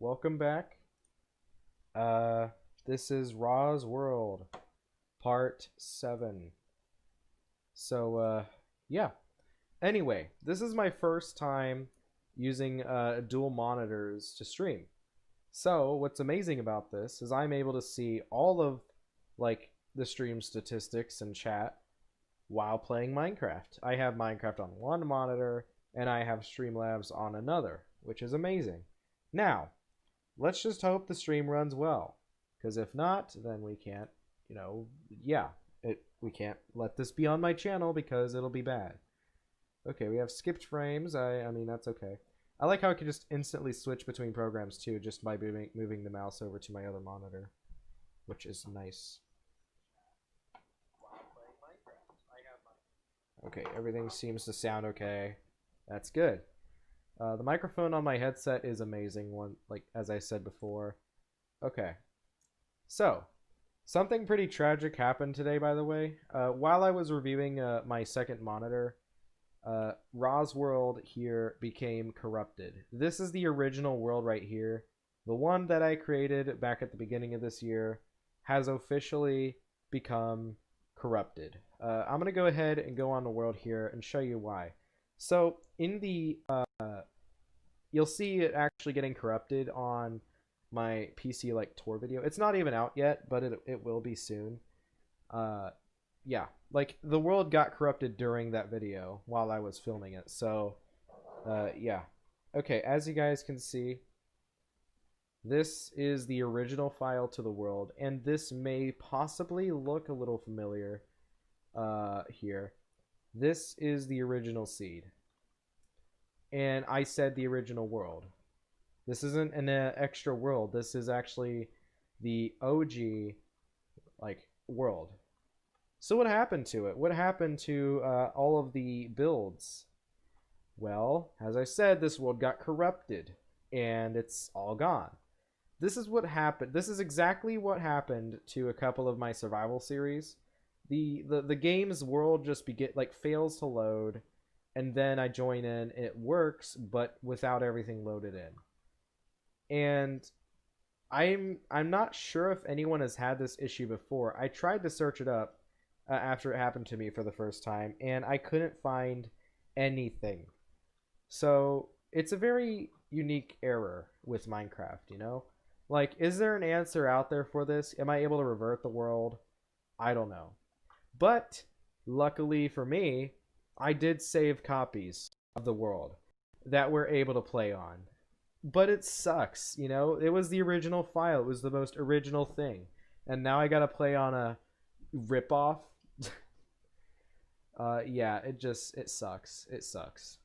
welcome back. This is RhawesWorld, part 7. Yeah. Anyway, this is my first time using dual monitors to stream. So, what's amazing about this is I'm able to see all of, like, the stream statistics and chat while playing Minecraft. I have Minecraft on one monitor, and I have Streamlabs on another, which is amazing. Now, let's just hope the stream runs well, because if not, then we can't, we can't let this be on my channel because it'll be bad. Okay, we have skipped frames. I mean, that's okay. I like how I can just instantly switch between programs too, just by moving the mouse over to my other monitor, which is nice. Okay, everything seems to sound okay. That's good. The microphone on my headset is amazing, like as I said before. Okay. So, something pretty tragic happened today, by the way. While I was reviewing my second monitor, RhawesWorld here became corrupted. This is the original world right here. The one that I created back at the beginning of this year has officially become corrupted. I'm going to go ahead and go on the world here and show you why. So, in the you'll see it actually getting corrupted on my PC like tour video. It's not even out yet, but it will be soon. Yeah, like the world got corrupted during that video while I was filming it. So, yeah. Okay, as you guys can see, this is the original file to the world, and this may possibly look a little familiar here. This is the original seed. And I said the original world. This isn't an extra world. This is actually the OG, like, world. So what happened to it? What happened to all of the builds? Well, as I said, this world got corrupted, and it's all gone. This is what happened. This is exactly what happened to a couple of my survival series. The game's world just fails to load, and then I join in, and it works, but without everything loaded in. And I'm not sure if anyone has had this issue before. I tried to search it up after it happened to me for the first time, and I couldn't find anything. So it's a very unique error with Minecraft, you know? Like, is there an answer out there for this? Am I able to revert the world? I don't know. But luckily for me, I did save copies of the world that we're able to play on. But it sucks, you know? It was the original file. It was the most original thing. And now I gotta play on a ripoff. Yeah, it sucks. It sucks.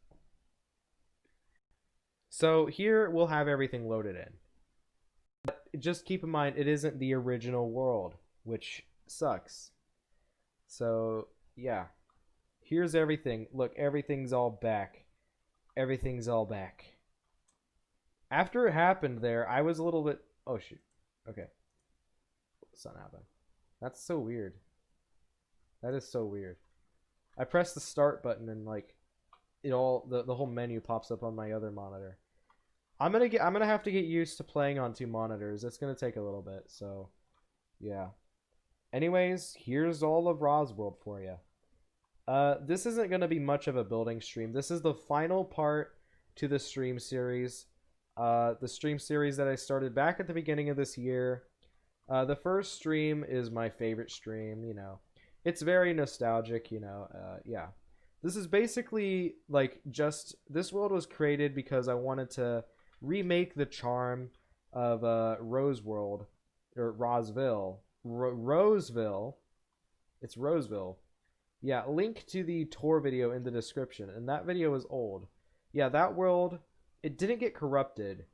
So here we'll have everything loaded in. But just keep in mind, it isn't the original world, which sucks. So, yeah. Here's everything. Look, everything's all back. Everything's all back. After it happened there, I was a little bit... Oh, shoot. Okay. Something happened. That's so weird. That is so weird. I pressed the start button and, like, the whole menu pops up on my other monitor. I'm gonna have to get used to playing on two monitors. It's gonna take a little bit, so yeah. Anyways, here's all of RhawesWorld for you. This isn't gonna be much of a building stream. This is the final part to the stream series. The stream series that I started back at the beginning of this year. The first stream is my favorite stream, you know. It's very nostalgic, you know. Yeah. This is basically like this world was created because I wanted to remake the charm of RhawesWorld or Roseville. Roseville. It's Roseville. Yeah, link to the tour video in the description, and that video is old. Yeah, that world, it didn't get corrupted.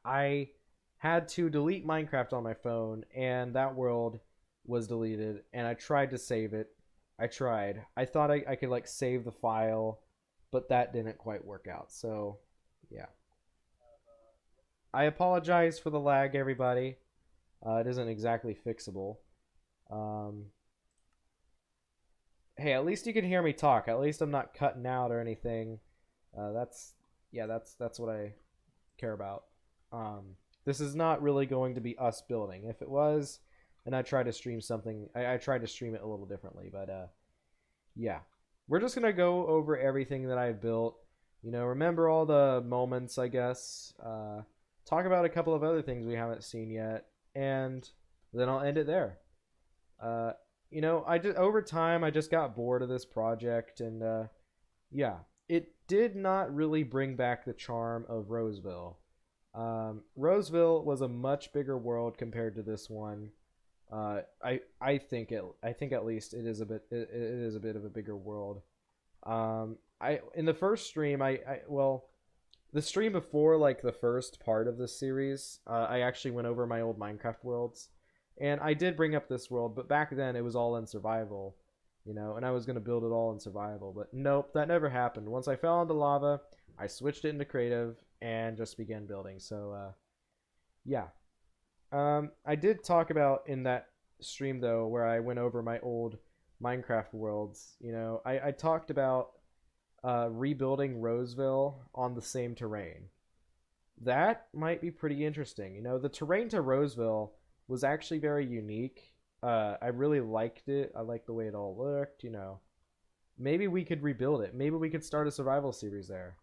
I had to delete Minecraft on my phone, and that world was deleted, and I tried to save it. I tried. I thought I could, like, save the file, but that didn't quite work out, so, yeah. I apologize for the lag, everybody. It isn't exactly fixable. Hey, at least you can hear me talk. At least I'm not cutting out or anything. That's what I care about. This is not really going to be us building. If it was, and I try to stream something, I try to stream it a little differently. But yeah, we're just gonna go over everything that I've built. You know, remember all the moments, I guess. Talk about a couple of other things we haven't seen yet, and then I'll end it there. Uh, you know, I just over time I just got bored of this project, and yeah, it did not really bring back the charm of Roseville. Roseville was a much bigger world compared to this one. I think at least it is a bit of a bigger world. I in the first stream I well the stream before like the first part of this series, I actually went over my old Minecraft worlds, and I did bring up this world, but back then it was all in survival, you know, and I was gonna build it all in survival, but nope, that never happened. Once I fell into lava, I switched it into creative and just began building. So yeah, I did talk about in that stream though, where I went over my old Minecraft worlds. You know, I talked about rebuilding Roseville on the same terrain. That might be pretty interesting. You know, the terrain to Roseville was actually very unique. I really liked it. I liked the way it all looked. You know, maybe we could rebuild it. Maybe we could start a survival series there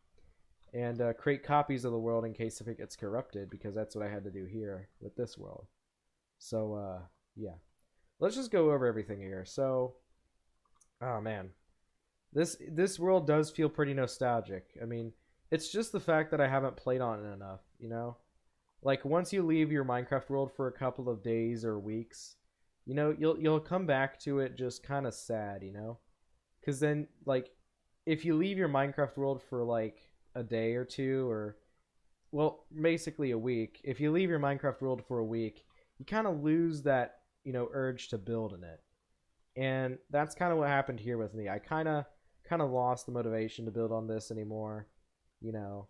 and create copies of the world in case if it gets corrupted, because that's what I had to do here with this world. So yeah, let's just go over everything here. So, oh man, this world does feel pretty nostalgic. I mean, it's just the fact that I haven't played on it enough, you know? Like once you leave your Minecraft world for a couple of days or weeks, you know, you'll come back to it just kind of sad, you know? Cuz then like if you leave your Minecraft world for like a day or two, or well, basically a week, if you leave your Minecraft world for a week, you kind of lose that, you know, urge to build in it. And that's kind of what happened here with me. I kind of lost the motivation to build on this anymore, you know.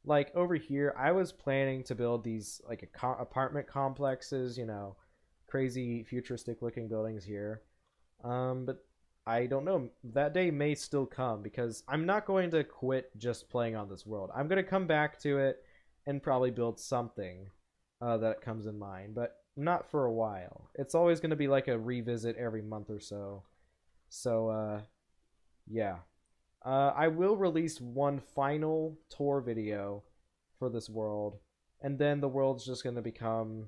Like over here I was planning to build these like apartment complexes, you know, crazy futuristic looking buildings here. But I don't know, that day may still come, because I'm not going to quit just playing on this world. I'm going to come back to it and probably build something that comes in mind, but not for a while. It's always going to be like a revisit every month or so. So yeah, I will release one final tour video for this world, and then the world's just going to become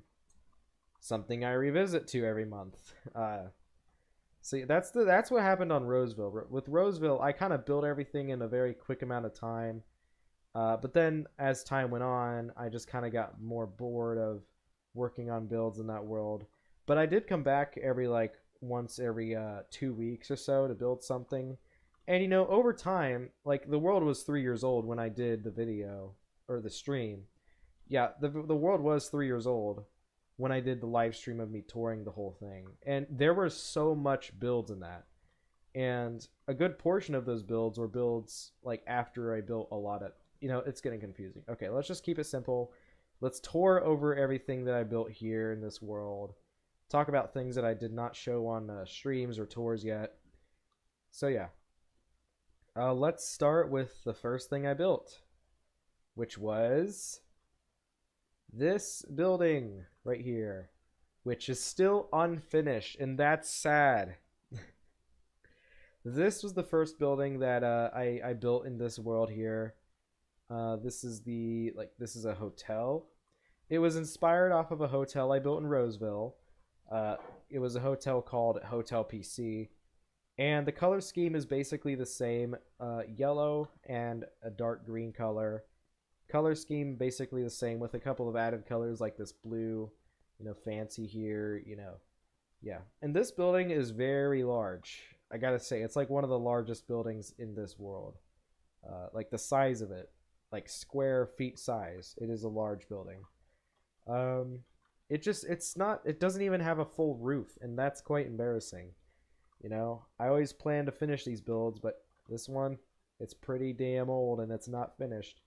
something I revisit to every month. See, that's what happened on Roseville. With Roseville, I kind of built everything in a very quick amount of time. But then as time went on, I just kind of got more bored of working on builds in that world. But I did come back every like once every 2 weeks or so to build something. And you know, over time, like the world was 3 years old when I did the video or the stream. Yeah, the world was 3 years old when I did the live stream of me touring the whole thing. And there were so much builds in that. And a good portion of those builds were builds like after I built a lot of, you know, it's getting confusing. Okay, let's just keep it simple. Let's tour over everything that I built here in this world. Talk about things that I did not show on streams or tours yet. So yeah. Let's start with the first thing I built, which was this building right here, which is still unfinished, and that's sad. This was the first building that I built in this world here. This is this is a hotel. It was inspired off of a hotel I built in Roseville. It was a hotel called Hotel PC, and the color scheme is basically the same, yellow and a dark green color. Color scheme basically the same with a couple of added colors like this blue, you know, fancy here, you know. Yeah, and this building is very large. I gotta say, it's like one of the largest buildings in this world. Like the size of it, like square feet size. It is a large building. It doesn't even have a full roof, and that's quite embarrassing. You know, I always plan to finish these builds, but this one, it's pretty damn old and it's not finished.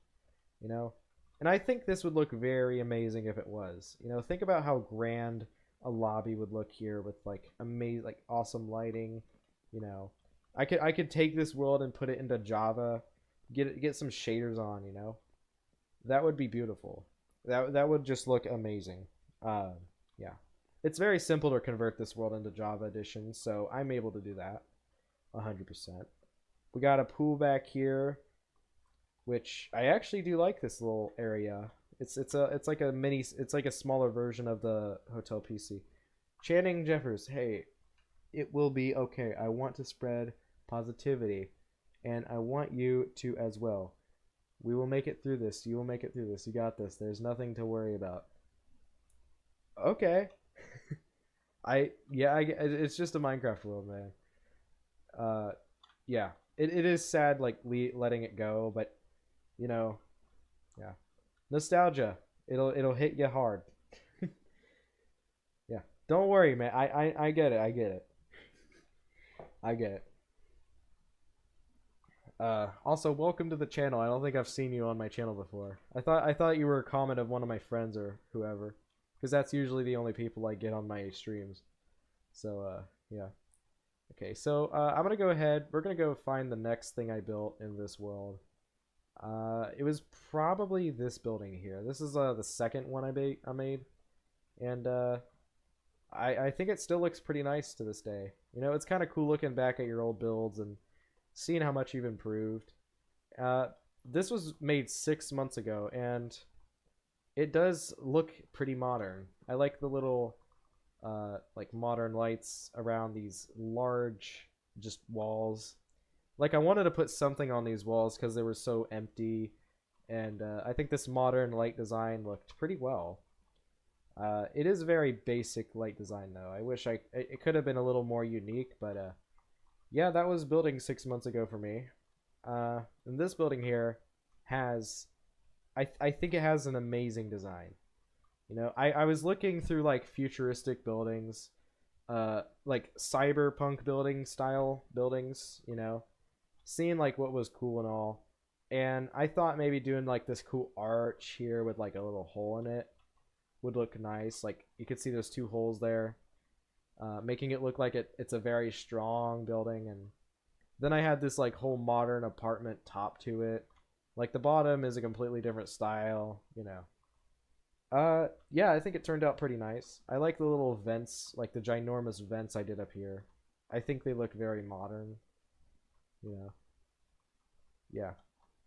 You know, and I think this would look very amazing if it was. You know, think about how grand a lobby would look here with like amazing, like awesome lighting. You know, I could take this world and put it into Java, get some shaders on. You know, that would be beautiful. That would just look amazing. Yeah. It's very simple to convert this world into Java Edition, so I'm able to do that 100%. We got a pool back here, which I actually do like this little area. It's like a mini, it's like a smaller version of the Hotel PC. Channing Jeffers, hey, it will be okay. I want to spread positivity, and I want you to as well. We will make it through this. You will make it through this. You got this. There's nothing to worry about. Okay. It's just a Minecraft world, man. Uh, yeah. It is sad like letting it go, but you know, yeah. Nostalgia. It'll hit you hard. Yeah. Don't worry, man. I get it. I get it. I get it. Also, welcome to the channel. I don't think I've seen you on my channel before. I thought you were a comment of one of my friends or whoever, because that's usually the only people I get on my streams. So yeah. Okay, so I'm gonna go ahead. We're gonna go find the next thing I built in this world. It was probably this building here. This is the second one I made, and I think it still looks pretty nice to this day. You know, it's kind of cool looking back at your old builds and seeing how much you've improved. This was made 6 months ago, and it does look pretty modern. I like the little like modern lights around these large just walls. Like I wanted to put something on these walls because they were so empty, and I think this modern light design looked pretty well. It is very basic light design though. I wish it could have been a little more unique, but yeah, that was building 6 months ago for me. And this building here has, I think it has an amazing design. You know, I was looking through like futuristic buildings, like cyberpunk building style buildings, you know, seeing like what was cool and all. And I thought maybe doing like this cool arch here with like a little hole in it would look nice. Like you could see those two holes there, making it look like it's a very strong building. And then I had this like whole modern apartment top to it. Like the bottom is a completely different style, you know. Yeah, I think it turned out pretty nice. I like the little vents, like the ginormous vents I did up here. I think they look very modern, you know. Yeah.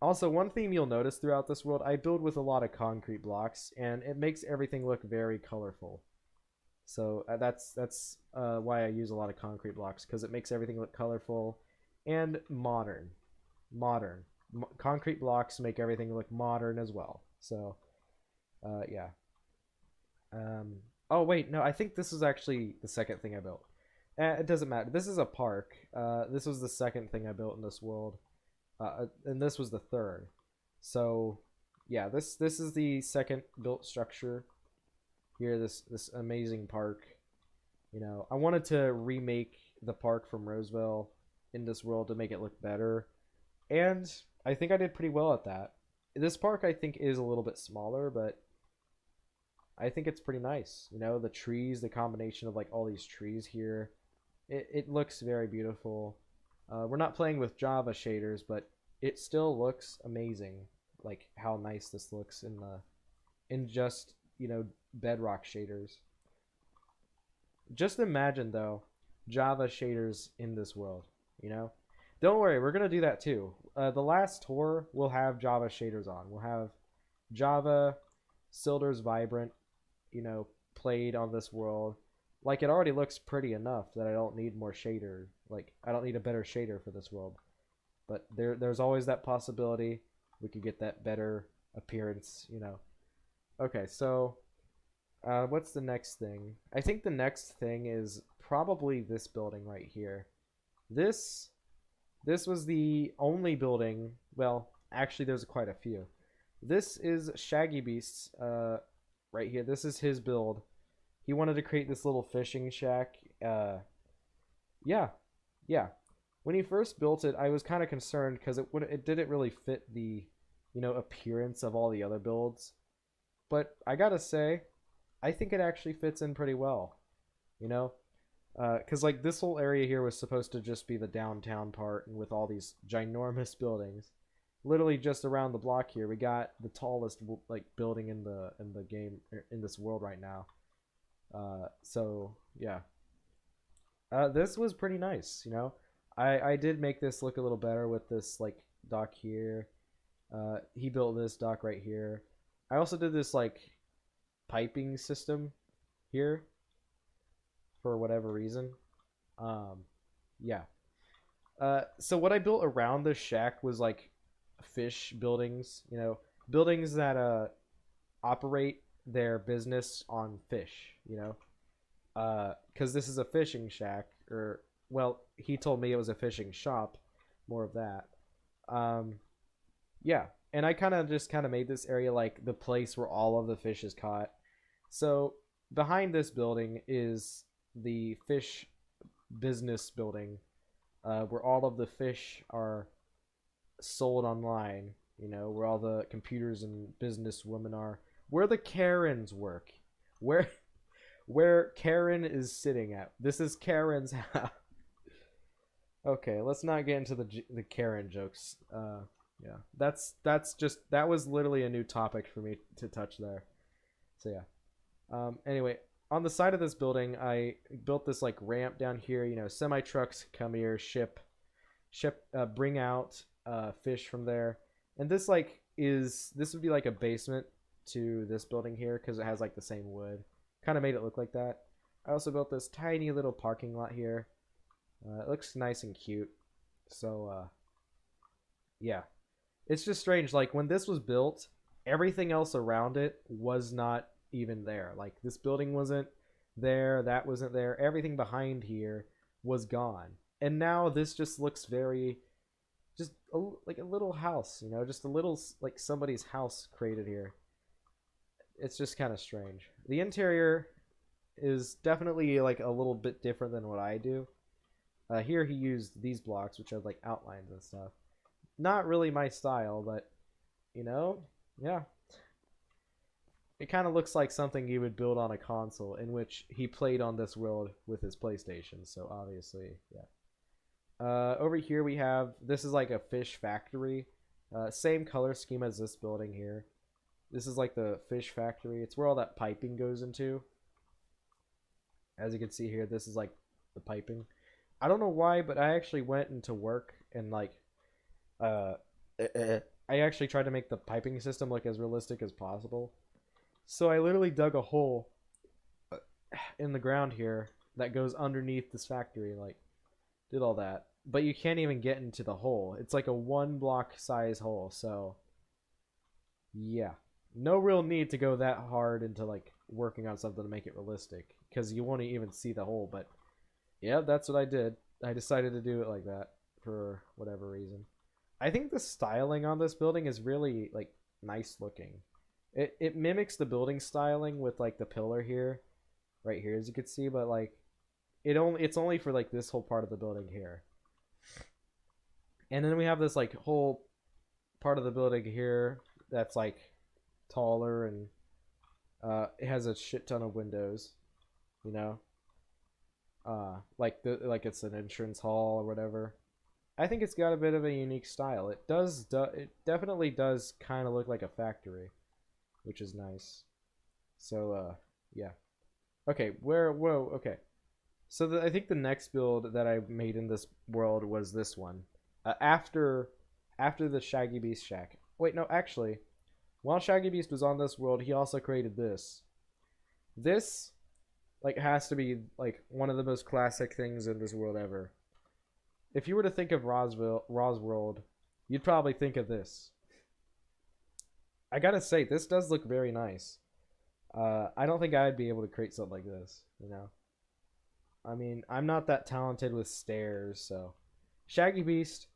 Also, one theme you'll notice throughout this world, I build with a lot of concrete blocks, and it makes everything look very colorful. So that's why I use a lot of concrete blocks, because it makes everything look colorful and modern. Modern. Concrete blocks make everything look modern as well. So, yeah. Oh wait, no, I think this is actually the second thing I built. It doesn't matter. This is a park. This was the second thing I built in this world. And this was the third. So, yeah, this is the second built structure here. This amazing park. You know, I wanted to remake the park from Roseville in this world to make it look better, and I think I did pretty well at that. This park I think is a little bit smaller, but I think it's pretty nice. You know, the trees, the combination of like all these trees here, it looks very beautiful. We're not playing with Java shaders, but it still looks amazing. Like how nice this looks in just, you know, Bedrock shaders. Just imagine though, Java shaders in this world. You know, don't worry, we're gonna do that too. The last tour will have Java shaders on. We'll have Java, Silder's Vibrant, you know, played on this world. Like it already looks pretty enough that I don't need more shader. Like I don't need a better shader for this world. But there's always that possibility we could get that better appearance, you know. Okay, so what's the next thing? I think the next thing is probably this building right here. This was the only building. Well, actually, there's quite a few. This is Shaggy Beast's right here. This is his build. He wanted to create this little fishing shack. Yeah. When he first built it, I was kind of concerned because it didn't really fit the, you know, appearance of all the other builds. But I gotta say, I think it actually fits in pretty well. You know, because like this whole area here was supposed to just be the downtown part and with all these ginormous buildings. literally just around the block here, we got the tallest like building in the game, in this world right now. So yeah, this was pretty nice. You know, I did make this look a little better with this like dock here. He built this dock right here. I also did this like piping system here for whatever reason. Um, yeah. So what I built around this shack was like fish buildings, you know, buildings that operate their business on fish, you know. Because this is a fishing shack, or well, he told me it was a fishing shop, more of that. Um, yeah, and I kind of made this area like the place where all of the fish is caught. So behind this building is the fish business building, where all of the fish are sold online. You know, where all the computers and business women are, where the Karens work, where where Karen is sitting at. This is Karen's house. Okay, let's not get into the Karen jokes. Yeah, that was literally a new topic for me to touch there. So yeah. Anyway, on the side of this building, I built this like ramp down here. You know, semi trucks come here, bring out fish from there, and this would be like a basement to this building here because it has like the same wood. Kind of made it look like that. I also built this tiny little parking lot here. It looks nice and cute. So yeah, it's just strange. Like when this was built, everything else around it was not even there. Like this building wasn't there, that wasn't there. Everything behind here was gone. And now this just looks very like a little house, you know, just a little like somebody's house created here. It's just kind of strange. The interior is definitely like a little bit different than what I do. Here he used these blocks, which have like outlines and stuff. Not really my style, but you know, yeah. It kind of looks like something he would build on a console, in which he played on this world with his PlayStation. So obviously, yeah. Over here we have, this is like a fish factory. Same color scheme as this building here. This is like the fish factory. It's where all that piping goes into. As you can see here, this is like the piping. I don't know why, but I actually went into work and like, I actually tried to make the piping system look as realistic as possible. So I literally dug a hole in the ground here that goes underneath this factory, like did all that. But you can't even get into the hole. It's like a 1 block size hole, so yeah. No real need to go that hard into like working on something to make it realistic, because you won't even see the hole. But yeah, that's what I did. I decided to do it like that for whatever reason. I think the styling on this building is really like nice looking. It mimics the building styling with like the pillar here, right here, as you can see, but like it's only for like this whole part of the building here. And then we have this like whole part of the building here that's like taller, and it has a shit ton of windows, you know, like it's an entrance hall or whatever. I think it's got a bit of a unique style. It definitely does kind of look like a factory, which is nice. So yeah. Okay, whoa, okay. So I think the next build that I made in this world was this one. After the Shaggy Beast shack. Wait, no, actually, while Shaggy Beast was on this world, he also created this. This like has to be like one of the most classic things in this world ever. If you were to think of RhawesWorld, you'd probably think of this. I gotta say, this does look very nice. I don't think I'd be able to create something like this, you know? I mean, I'm not that talented with stairs, so... Shaggy Beast,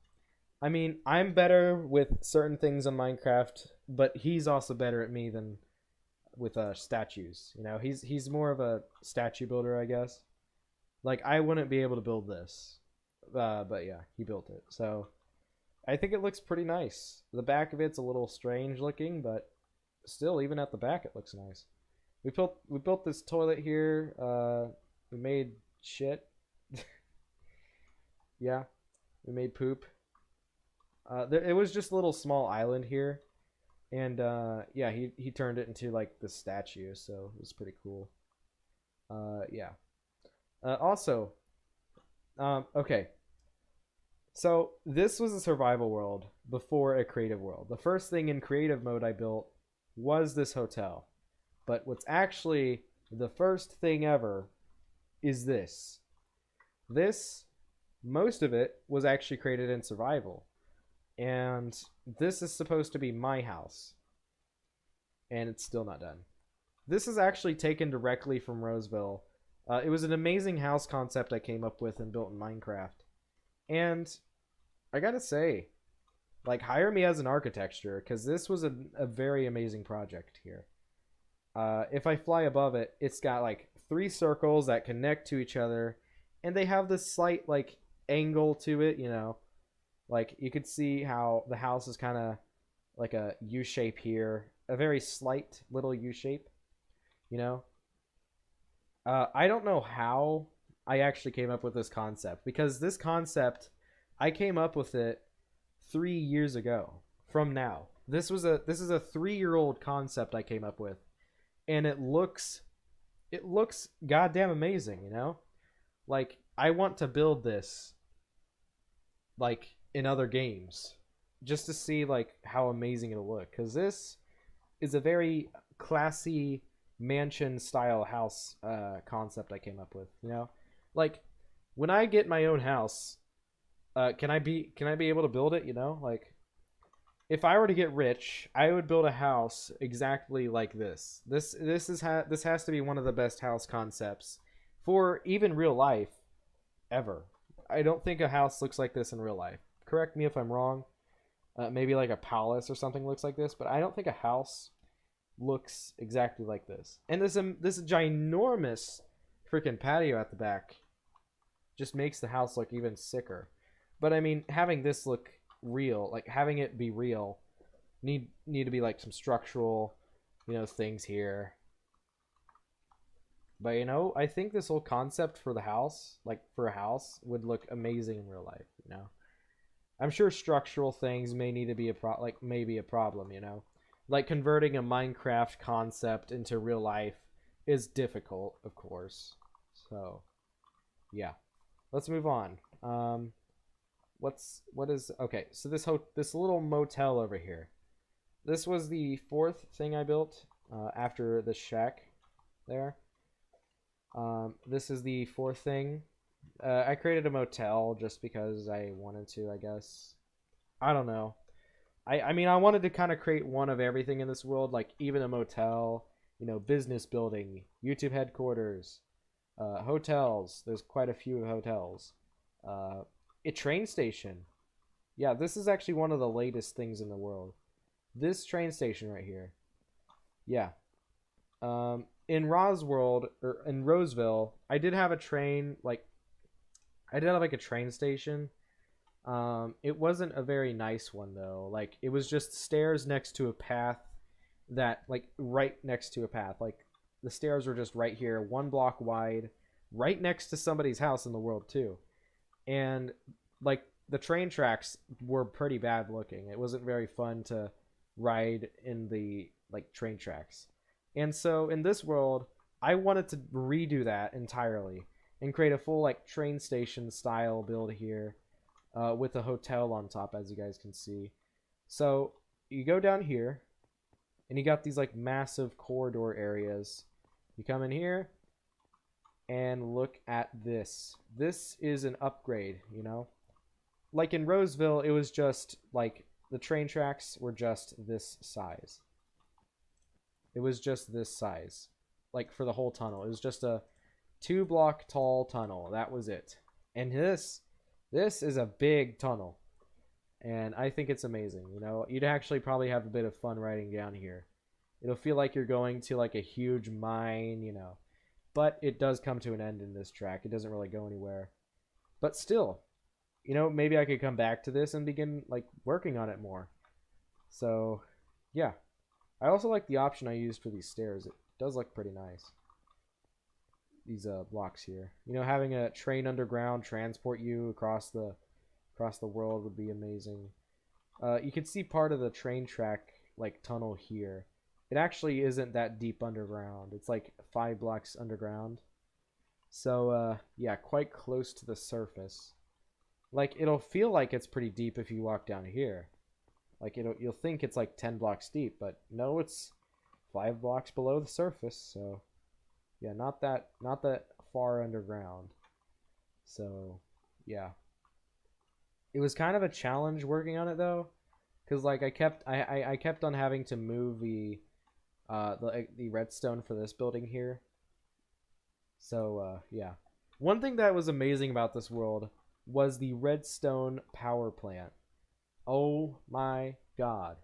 I mean, I'm better with certain things in Minecraft, but he's also better at me than with statues, you know? He's more of a statue builder, I guess. Like, I wouldn't be able to build this. But yeah, he built it, so... I think it looks pretty nice. The back of it's a little strange looking, but still, even at the back, it looks nice. We built this toilet here. We made shit. Yeah, we made poop. It was just a little small island here, and yeah, he turned it into like the statue, so it was pretty cool. Yeah. Also, okay, so this was a survival world before a creative world. The first thing in creative mode I built was this hotel. But what's actually the first thing ever is this. This, most of it was actually created in survival. And this is supposed to be my house. And it's still not done. This is actually taken directly from RhawesWorld. It was an amazing house concept I came up with and built in Minecraft. And I gotta say, like, hire me as an architecture, because this was a very amazing project here. If I fly above it, it's got like 3 circles that connect to each other, and they have this slight like angle to it, you know. Like you could see how the house is kind of like a U shape here, a very slight little U shape, you know. I don't know how I actually came up with this concept, because this concept I came up with it 3 years ago from now. This is a 3-year-old concept I came up with, and it looks goddamn amazing, you know? Like I want to build this like in other games just to see like how amazing it'll look, cuz this is a very classy mansion style house concept I came up with, you know? Like when I get my own house, can I be able to build it, you know? Like if I were to get rich, I would build a house exactly like this. This has to be one of the best house concepts for even real life ever. I don't think a house looks like this in real life. Correct me if I'm wrong. Maybe like a palace or something looks like this, but I don't think a house looks exactly like this. And this ginormous freaking patio at the back just makes the house look even sicker. But I mean, having this look real, like having it be real, need to be like some structural, you know, things here. But you know, I think this whole concept for the house, like for a house, would look amazing in real life, you know. I'm sure structural things may need to be maybe a problem, you know. Like converting a Minecraft concept into real life is difficult, of course. So, yeah. Let's move on. Okay, so this little motel over here. This was the 4th thing I built after the shack there. This is the 4th thing. I created a motel just because I wanted to, I guess. I don't know. I mean, I wanted to kind of create one of everything in this world, like even a motel, you know, business building, YouTube headquarters, hotels. There's quite a few hotels. A train station. Yeah, this is actually one of the latest things in the world. This train station right here. Yeah. In RhawesWorld or in Roseville, I did have a train I did have like a train station. It wasn't a very nice one though. Like it was just stairs next to a path that like right next to a path. Like the stairs were just right here, 1 block wide, right next to somebody's house in the world too. And like the train tracks were pretty bad looking. It wasn't very fun to ride in the like train tracks. And so in this world, I wanted to redo that entirely and create a full like train station style build here with a hotel on top, as you guys can see. So you go down here and you got these like massive corridor areas. You come in here and look at this. This is an upgrade, you know? Like in Roseville, it was just like the train tracks were just this size. It was just this size. Like for the whole tunnel. It was just a 2-block tall tunnel. That was it. And this is a big tunnel. And I think it's amazing, you know? You'd actually probably have a bit of fun riding down here. It'll feel like you're going to like a huge mine, you know. But it does come to an end in this track. It doesn't really go anywhere. But still, you know, maybe I could come back to this and begin like working on it more. So, yeah. I also like the option I used for these stairs. It does look pretty nice. These blocks here. You know, having a train underground transport you across the world would be amazing. You can see part of the train track like tunnel here. It actually isn't that deep underground. It's like 5 blocks underground. So yeah, quite close to the surface. Like it'll feel like it's pretty deep if you walk down here. Like you'll think it's like 10 blocks deep, but no, it's 5 blocks below the surface. So yeah, not that far underground. So yeah, it was kind of a challenge working on it though, because like I kept on having to move the redstone for this building here. So yeah, one thing that was amazing about this world was the redstone power plant. Oh my god,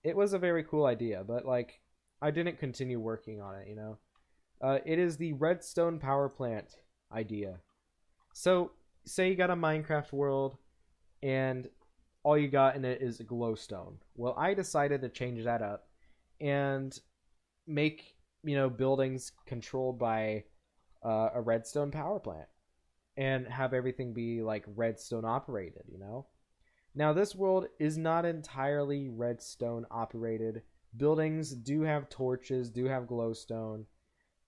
it was a very cool idea, but like I didn't continue working on it, you know. It is the redstone power plant idea. So say you got a Minecraft world and all you got in it is a glowstone. Well, I decided to change that up and make, you know, buildings controlled by a redstone power plant and have everything be like redstone operated, you know. Now this world is not entirely redstone operated. Buildings do have torches, do have glowstone,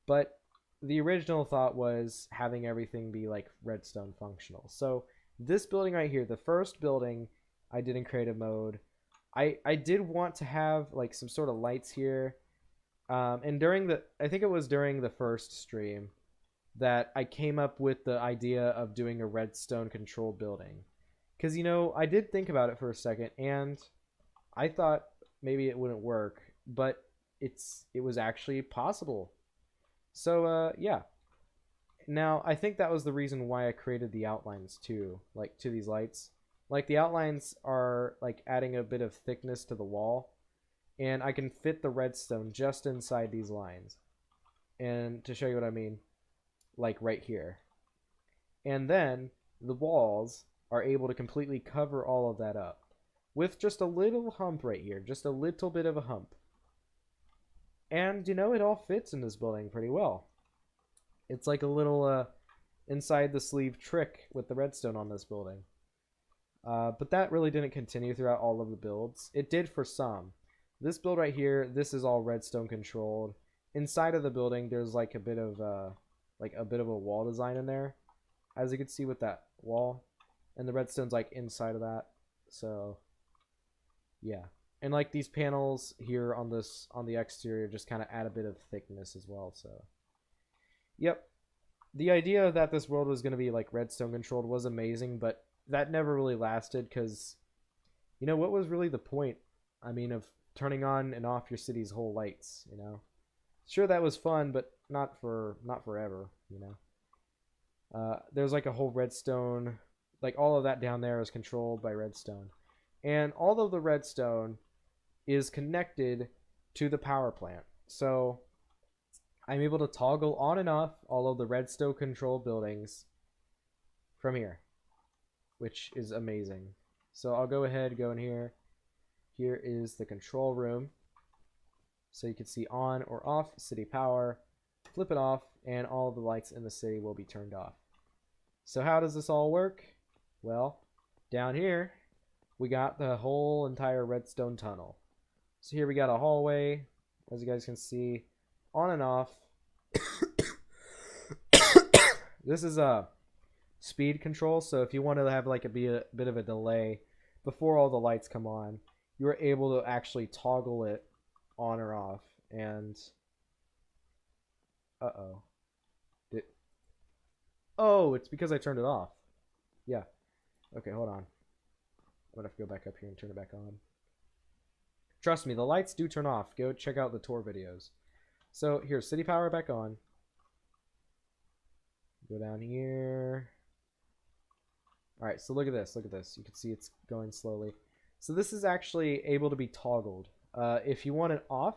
but the original thought was having everything be like redstone functional. So this building right here, the first building I did in creative mode, I did want to have like some sort of lights here. And during I think it was during the first stream that I came up with the idea of doing a redstone controlled building. Because, you know, I did think about it for a second, and I thought maybe it wouldn't work, but it was actually possible. So, yeah. Now, I think that was the reason why I created the outlines, too, like, to these lights. Like, the outlines are, like, adding a bit of thickness to the wall, and I can fit the redstone just inside these lines. And to show you what I mean, like right here. And then the walls are able to completely cover all of that up with just a little hump right here, just a little bit of a hump. And you know, it all fits in this building pretty well. It's like a little inside the sleeve trick with the redstone on this building. But that really didn't continue throughout all of the builds. It did for some. This build right here, this is all redstone controlled. Inside of the building, there's like a bit of a wall design in there, as you can see with that wall, and the redstone's like inside of that. So yeah, and like these panels here on the exterior just kind of add a bit of thickness as well. So yep, the idea that this world was going to be like redstone controlled was amazing, but that never really lasted because, you know, what was really the point, I mean, of turning on and off your city's whole lights, you know? Sure, that was fun, but not forever, you know. There's like a whole redstone, like all of that down there is controlled by redstone, and all of the redstone is connected to the power plant. So I'm able to toggle on and off all of the redstone controlled buildings from here, which is amazing. So I'll go ahead, go in here. Here is the control room. So you can see on or off city power, flip it off, and all the lights in the city will be turned off. So how does this all work? Well, down here, we got the whole entire redstone tunnel. So here we got a hallway, as you guys can see, on and off. This is a speed control, so if you want to have like a bit of a delay before all the lights come on, you're able to actually toggle it on or off. And oh, it's because I turned it off. Yeah. Okay, hold on. I'm gonna have to go back up here and turn it back on. Trust me, the lights do turn off. Go check out the tour videos. So here's city power back on. Go down here. Alright, so look at this. Look at this. You can see it's going slowly. So this is actually able to be toggled. If you want it off,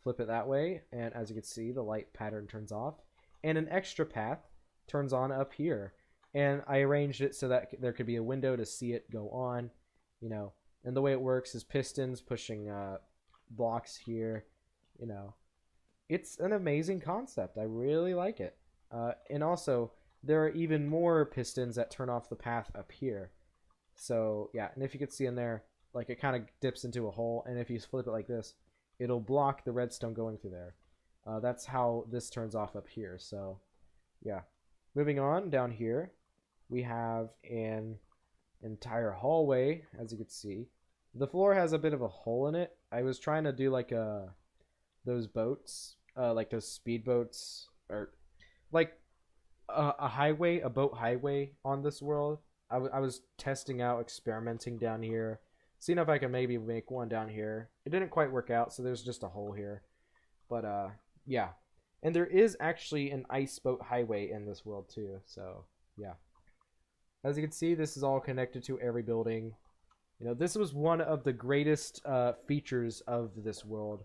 flip it that way, and as you can see, the light pattern turns off, and an extra path turns on up here. And I arranged it so that there could be a window to see it go on, you know. And the way it works is pistons pushing blocks here, you know. It's an amazing concept. I really like it. And also, there are even more pistons that turn off the path up here. So yeah, and if you could see in there, like it kind of dips into a hole, and if you flip it like this, it'll block the redstone going through there. That's how this turns off up here. So yeah, moving on down here, we have an entire hallway, as you can see. The floor has a bit of a hole in it. I was trying to do like those boats, like those speed boats, or like a highway, a boat highway on this world. I was testing out, experimenting down here, seeing if I could maybe make one down here. It didn't quite work out, so there's just a hole here. But yeah. And there is actually an ice boat highway in this world too, so yeah. As you can see, this is all connected to every building. You know, this was one of the greatest features of this world.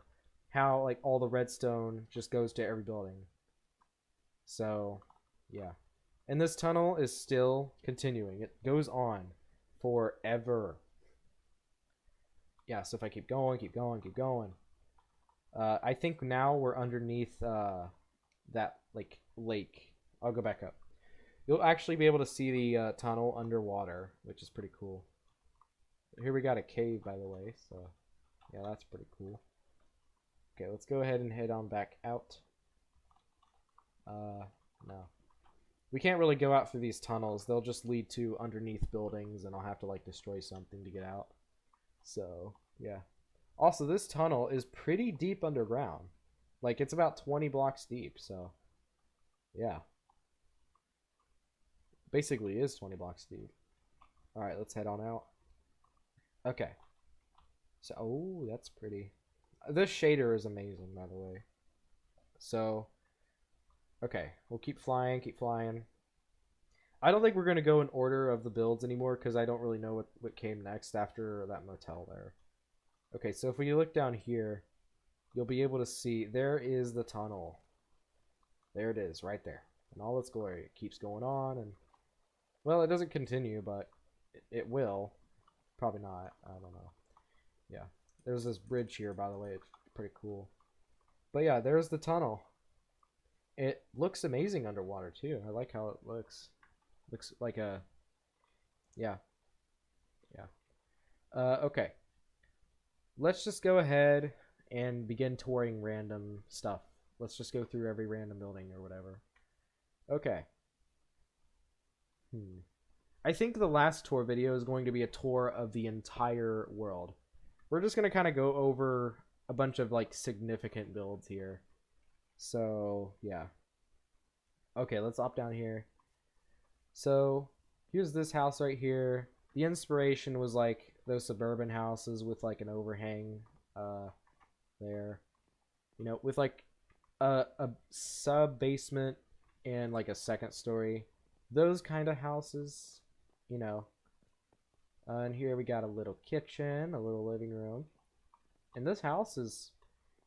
How, like, all the redstone just goes to every building. So, yeah. And this tunnel is still continuing. It goes on forever. Yeah, so if I keep going, keep going, keep going. I think now we're underneath that, like, lake. I'll go back up. You'll actually be able to see the tunnel underwater, which is pretty cool. Here we got a cave, by the way, so yeah, that's pretty cool. Okay, let's go ahead and head on back out. No. We can't really go out through these tunnels. They'll just lead to underneath buildings, and I'll have to, like, destroy something to get out. So, yeah. Also, this tunnel is pretty deep underground. Like, it's about 20 blocks deep, so yeah. Basically is 20 blocks deep. Alright, let's head on out. Okay. So, oh, that's pretty. This shader is amazing, by the way. So, okay, we'll keep flying, keep flying. I don't think we're going to go in order of the builds anymore, because I don't really know what came next after that motel there. Okay, so if we look down here, you'll be able to see there is the tunnel. There it is, right there. In all its glory. It keeps going on, and, well, it doesn't continue, but it will. Probably not. I don't know. Yeah. There's this bridge here, by the way. It's pretty cool. But yeah, there's the tunnel. It looks amazing underwater, too. I like how it looks. Looks like a... Yeah. Yeah. Okay. Let's just go ahead and begin touring random stuff. Let's just go through every random building or whatever. Okay. I think the last tour video is going to be a tour of the entire world. We're just going to kind of go over a bunch of, like, significant builds here. So, yeah. Okay, let's hop down here. So, here's this house right here. The inspiration was, like, those suburban houses with, like, an overhang there. You know, with, like, a sub-basement and, like, a second story. Those kind of houses, you know. And here we got a little kitchen, a little living room. And this house is...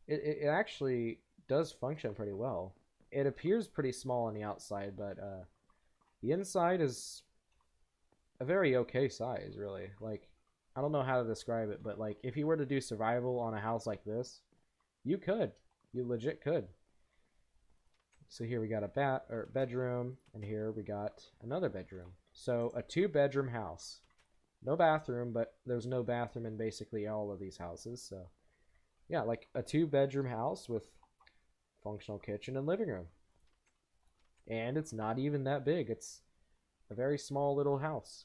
It actually does function pretty well. It appears pretty small on the outside, but the inside is a very okay size, really. Like, I don't know how to describe it, but, like, if you were to do survival on a house like this, you could. You legit could. So here we got a bedroom, and here we got another bedroom. So a 2-bedroom house. No bathroom, but there's no bathroom in basically all of these houses. So yeah, like a 2-bedroom house with functional kitchen and living room. And it's not even that big. It's a very small little house.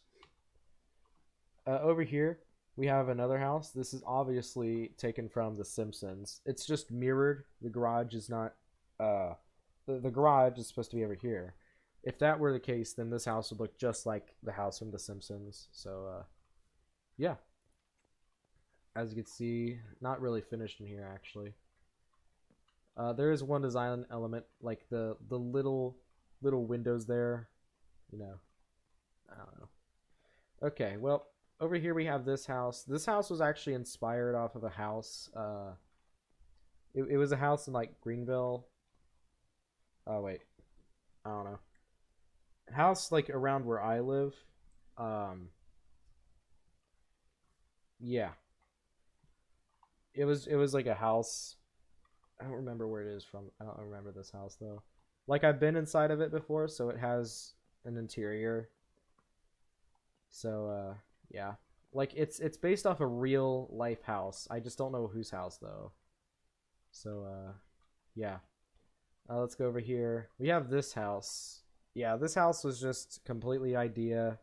Over here, we have another house. This is obviously taken from The Simpsons. It's just mirrored. The garage is not... The garage is supposed to be over here. If that were the case, then this house would look just like the house from The Simpsons. So, yeah. As you can see, not really finished in here, actually. There is one design element, like the little windows there. You know, I don't know. Okay, well, over here we have this house. This house was actually inspired off of a house. It was a house in, like, Greenville. Oh, wait. I don't know. House, like, around where I live. Yeah. It was like a house. I don't remember where it is from. I don't remember this house, though. Like, I've been inside of it before, so it has an interior. So, Yeah. Like it's based off a real life house. I just don't know whose house though. So yeah. Let's go over here. We have this house. Yeah, this house was just completely idea.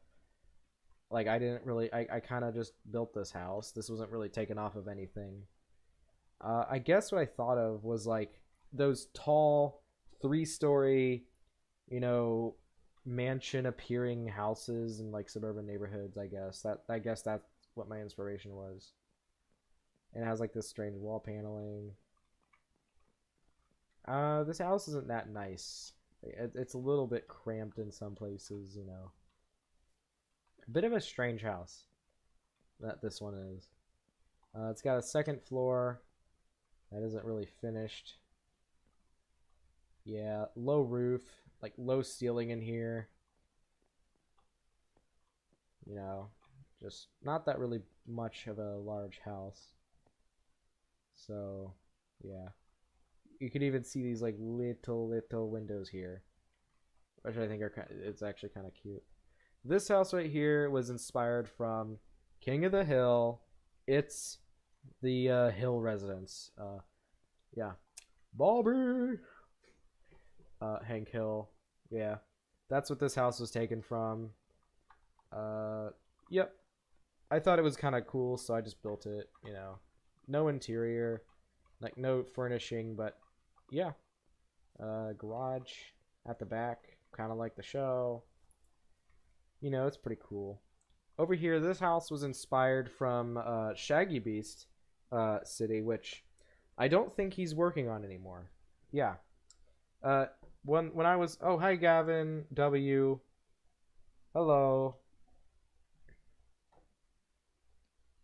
Like I didn't really I kind of just built this house. This wasn't really taken off of anything. I guess what I thought of was like those tall 3-story, you know, mansion appearing houses in like suburban neighborhoods. I guess that's what my inspiration was. And it has like this strange wall paneling. This house isn't that nice. It's a little bit cramped in some places, you know. A bit of a strange house that this one is. It's got a second floor that isn't really finished. Yeah, low roof, like low ceiling in here. You know, just not that really much of a large house. So, yeah. You could even see these like little windows here, which I think are it's actually kind of cute. This house right here was inspired from King of the Hill. It's the Hill residence. Yeah, Bobby. Hank Hill. Yeah, that's what this house was taken from. Yep. I thought it was kind of cool, so I just built it. You know, no interior, like no furnishing, but yeah. Garage at the back, kind of like the show. You know, it's pretty cool. Over here, this house was inspired from Shaggy Beast City, which I don't think he's working on anymore. Yeah. When I was... Oh, hi, Gavin. W. Hello.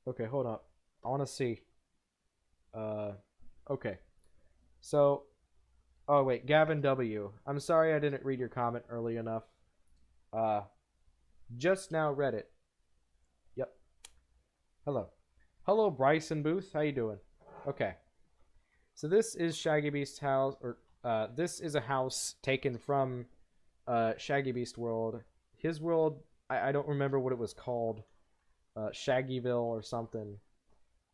Okay, hold up. I want to see. Okay. So... Oh, wait. Gavin W. I'm sorry I didn't read your comment early enough. Just now read it. Yep. Hello. Hello, Bryson Booth. How you doing? Okay. So this is Shaggy Beast's house, or this is a house taken from Shaggy Beast World. His world, I don't remember what it was called, Shaggyville or something.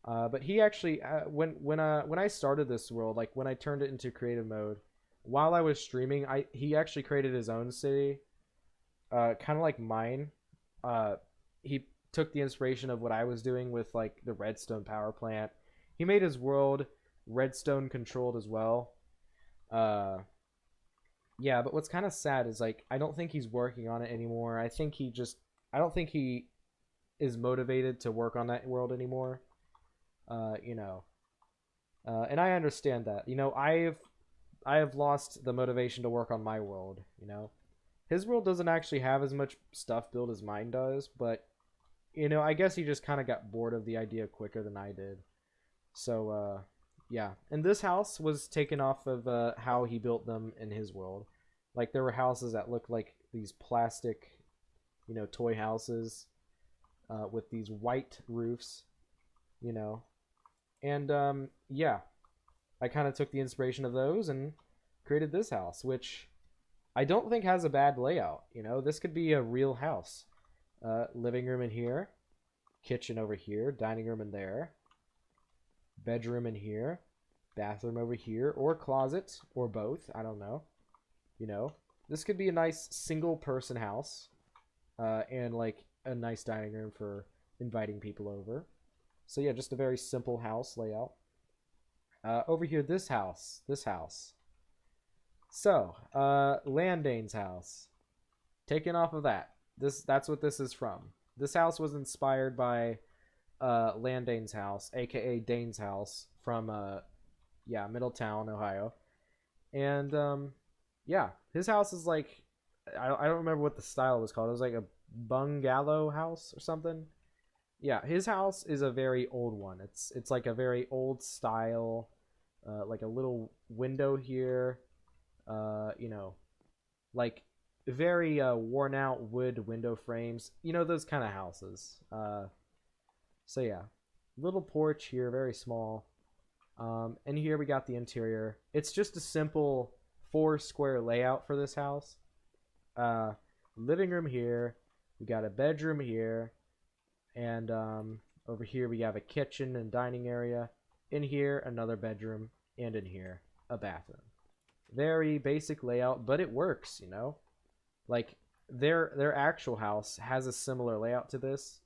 But he actually, when I started this world, like when I turned it into creative mode, while I was streaming, he actually created his own city, kind of like mine. He took the inspiration of what I was doing with like the redstone power plant. He made his world redstone controlled as well. Yeah, but what's kind of sad is like I don't think he's working on it anymore. I don't think he is motivated to work on that world anymore. You know, and I understand that. You know, I have lost the motivation to work on my world. You know, his world doesn't actually have as much stuff built as mine does, but you know, I guess he just kind of got bored of the idea quicker than I did. So, yeah. And this house was taken off of how he built them in his world. Like, there were houses that looked like these plastic, you know, toy houses with these white roofs, you know. And, yeah. I kind of took the inspiration of those and created this house, which I don't think has a bad layout. You know, this could be a real house. Living room in here, kitchen over here, dining room in there, bedroom in here, bathroom over here, or closet, or both. I don't know. You know, this could be a nice single person house, and like a nice dining room for inviting people over. So yeah, just a very simple house layout. Over here, this house. So, Landane's house. Taken off of that. That's what this is from. This house was inspired by Landane's house, aka Dane's house, from yeah, Middletown, Ohio. And yeah, his house is like I don't remember what the style was called. It was like a bungalow house or something. Yeah, his house is a very old one. It's like a very old style, like a little window here, you know, like very worn out wood window frames. You know, those kind of houses. So yeah, little porch here, very small. And here we got the interior. It's just a simple 4 square layout for this house. Living room here. We got a bedroom here. And over here we have a kitchen and dining area. In here, another bedroom. And in here, a bathroom. Very basic layout, but it works, you know? Like, their actual house has a similar layout to this.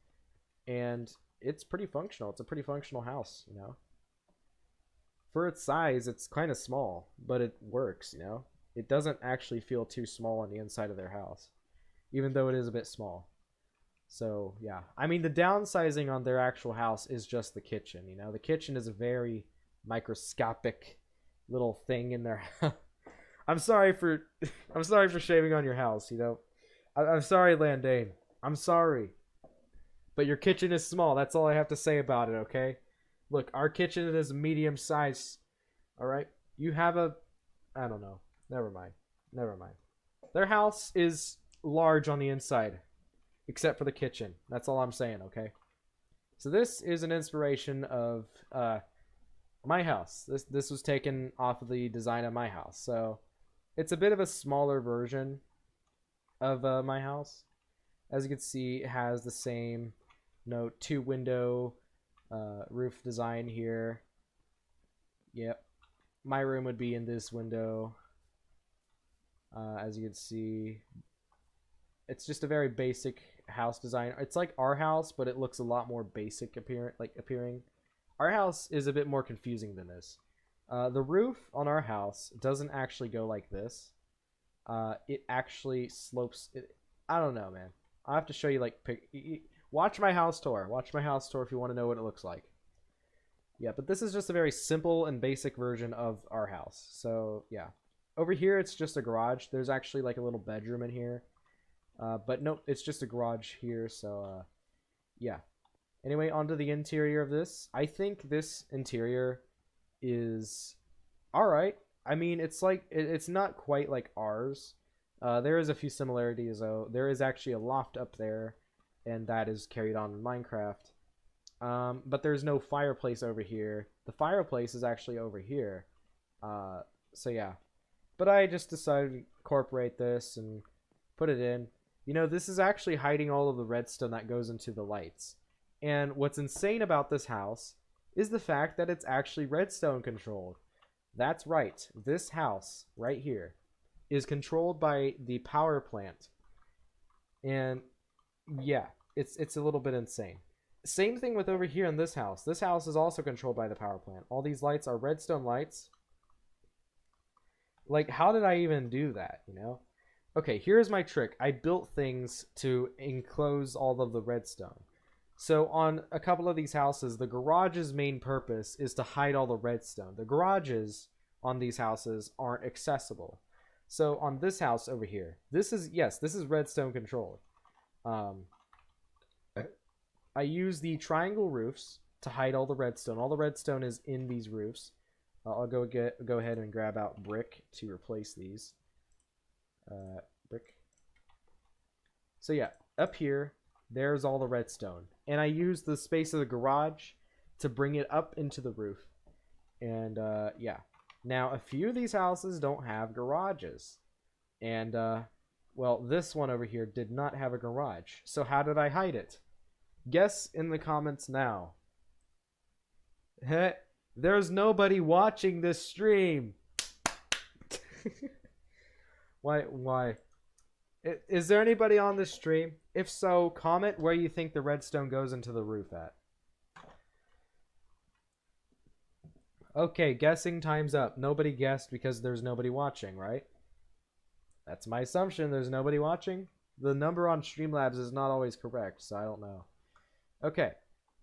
And it's pretty functional. It's a pretty functional house, you know? For its size, it's kind of small, but it works, you know? It doesn't actually feel too small on the inside of their house, even though it is a bit small. So, yeah. I mean, the downsizing on their actual house is just the kitchen, you know? The kitchen is a very microscopic little thing in their house. I'm sorry for shaving on your house, you know? I'm sorry, Landane. I'm sorry. But your kitchen is small. That's all I have to say about it, okay? Look, our kitchen is medium size. Alright? You have a... I don't know. Never mind. Never mind. Their house is large on the inside. Except for the kitchen. That's all I'm saying, okay? So this is an inspiration of my house. This was taken off of the design of my house. So it's a bit of a smaller version of my house. As you can see, it has the same, you know, 2-window roof design here. Yep. My room would be in this window. As you can see, it's just a very basic house design. It's like our house, but it looks a lot more basic appearing. Our house is a bit more confusing than this. The roof on our house doesn't actually go like this. It actually slopes. I don't know, man. I'll have to show you, like, watch my house tour. Watch my house tour if you want to know what it looks like. Yeah, but this is just a very simple and basic version of our house. So, yeah. Over here, it's just a garage. There's actually, like, a little bedroom in here. But nope, it's just a garage here, so, yeah. Anyway, onto the interior of this. I think this interior is alright. I mean, it's like, it's not quite like ours. There is a few similarities, though. There is actually a loft up there, and that is carried on in Minecraft. But there's no fireplace over here. The fireplace is actually over here. So yeah. But I just decided to incorporate this and put it in. You know, this is actually hiding all of the redstone that goes into the lights. And what's insane about this house is the fact that it's actually redstone controlled. That's right. This house right here is controlled by the power plant. And yeah, it's a little bit insane. Same thing with over here in this house. This house is also controlled by the power plant. All these lights are redstone lights. Like, how did I even do that, you know? Okay, here's my trick. I built things to enclose all of the redstone. So on a couple of these houses, the garage's main purpose is to hide all the redstone. The garages on these houses aren't accessible. So on this house over here, this is redstone controlled. I use the triangle roofs to hide all the redstone. All the redstone is in these roofs. I'll go ahead and grab out brick to replace these. Brick. So yeah, up here, there's all the redstone. And I use the space of the garage to bring it up into the roof. And yeah. Now, a few of these houses don't have garages. And, well, this one over here did not have a garage. So how did I hide it? Guess in the comments now. There's nobody watching this stream. Why? Is there anybody on this stream? If so, comment where you think the redstone goes into the roof at. Okay, guessing time's up. Nobody guessed because there's nobody watching, right? That's my assumption. There's nobody watching. The number on Streamlabs is not always correct, so I don't know. Okay,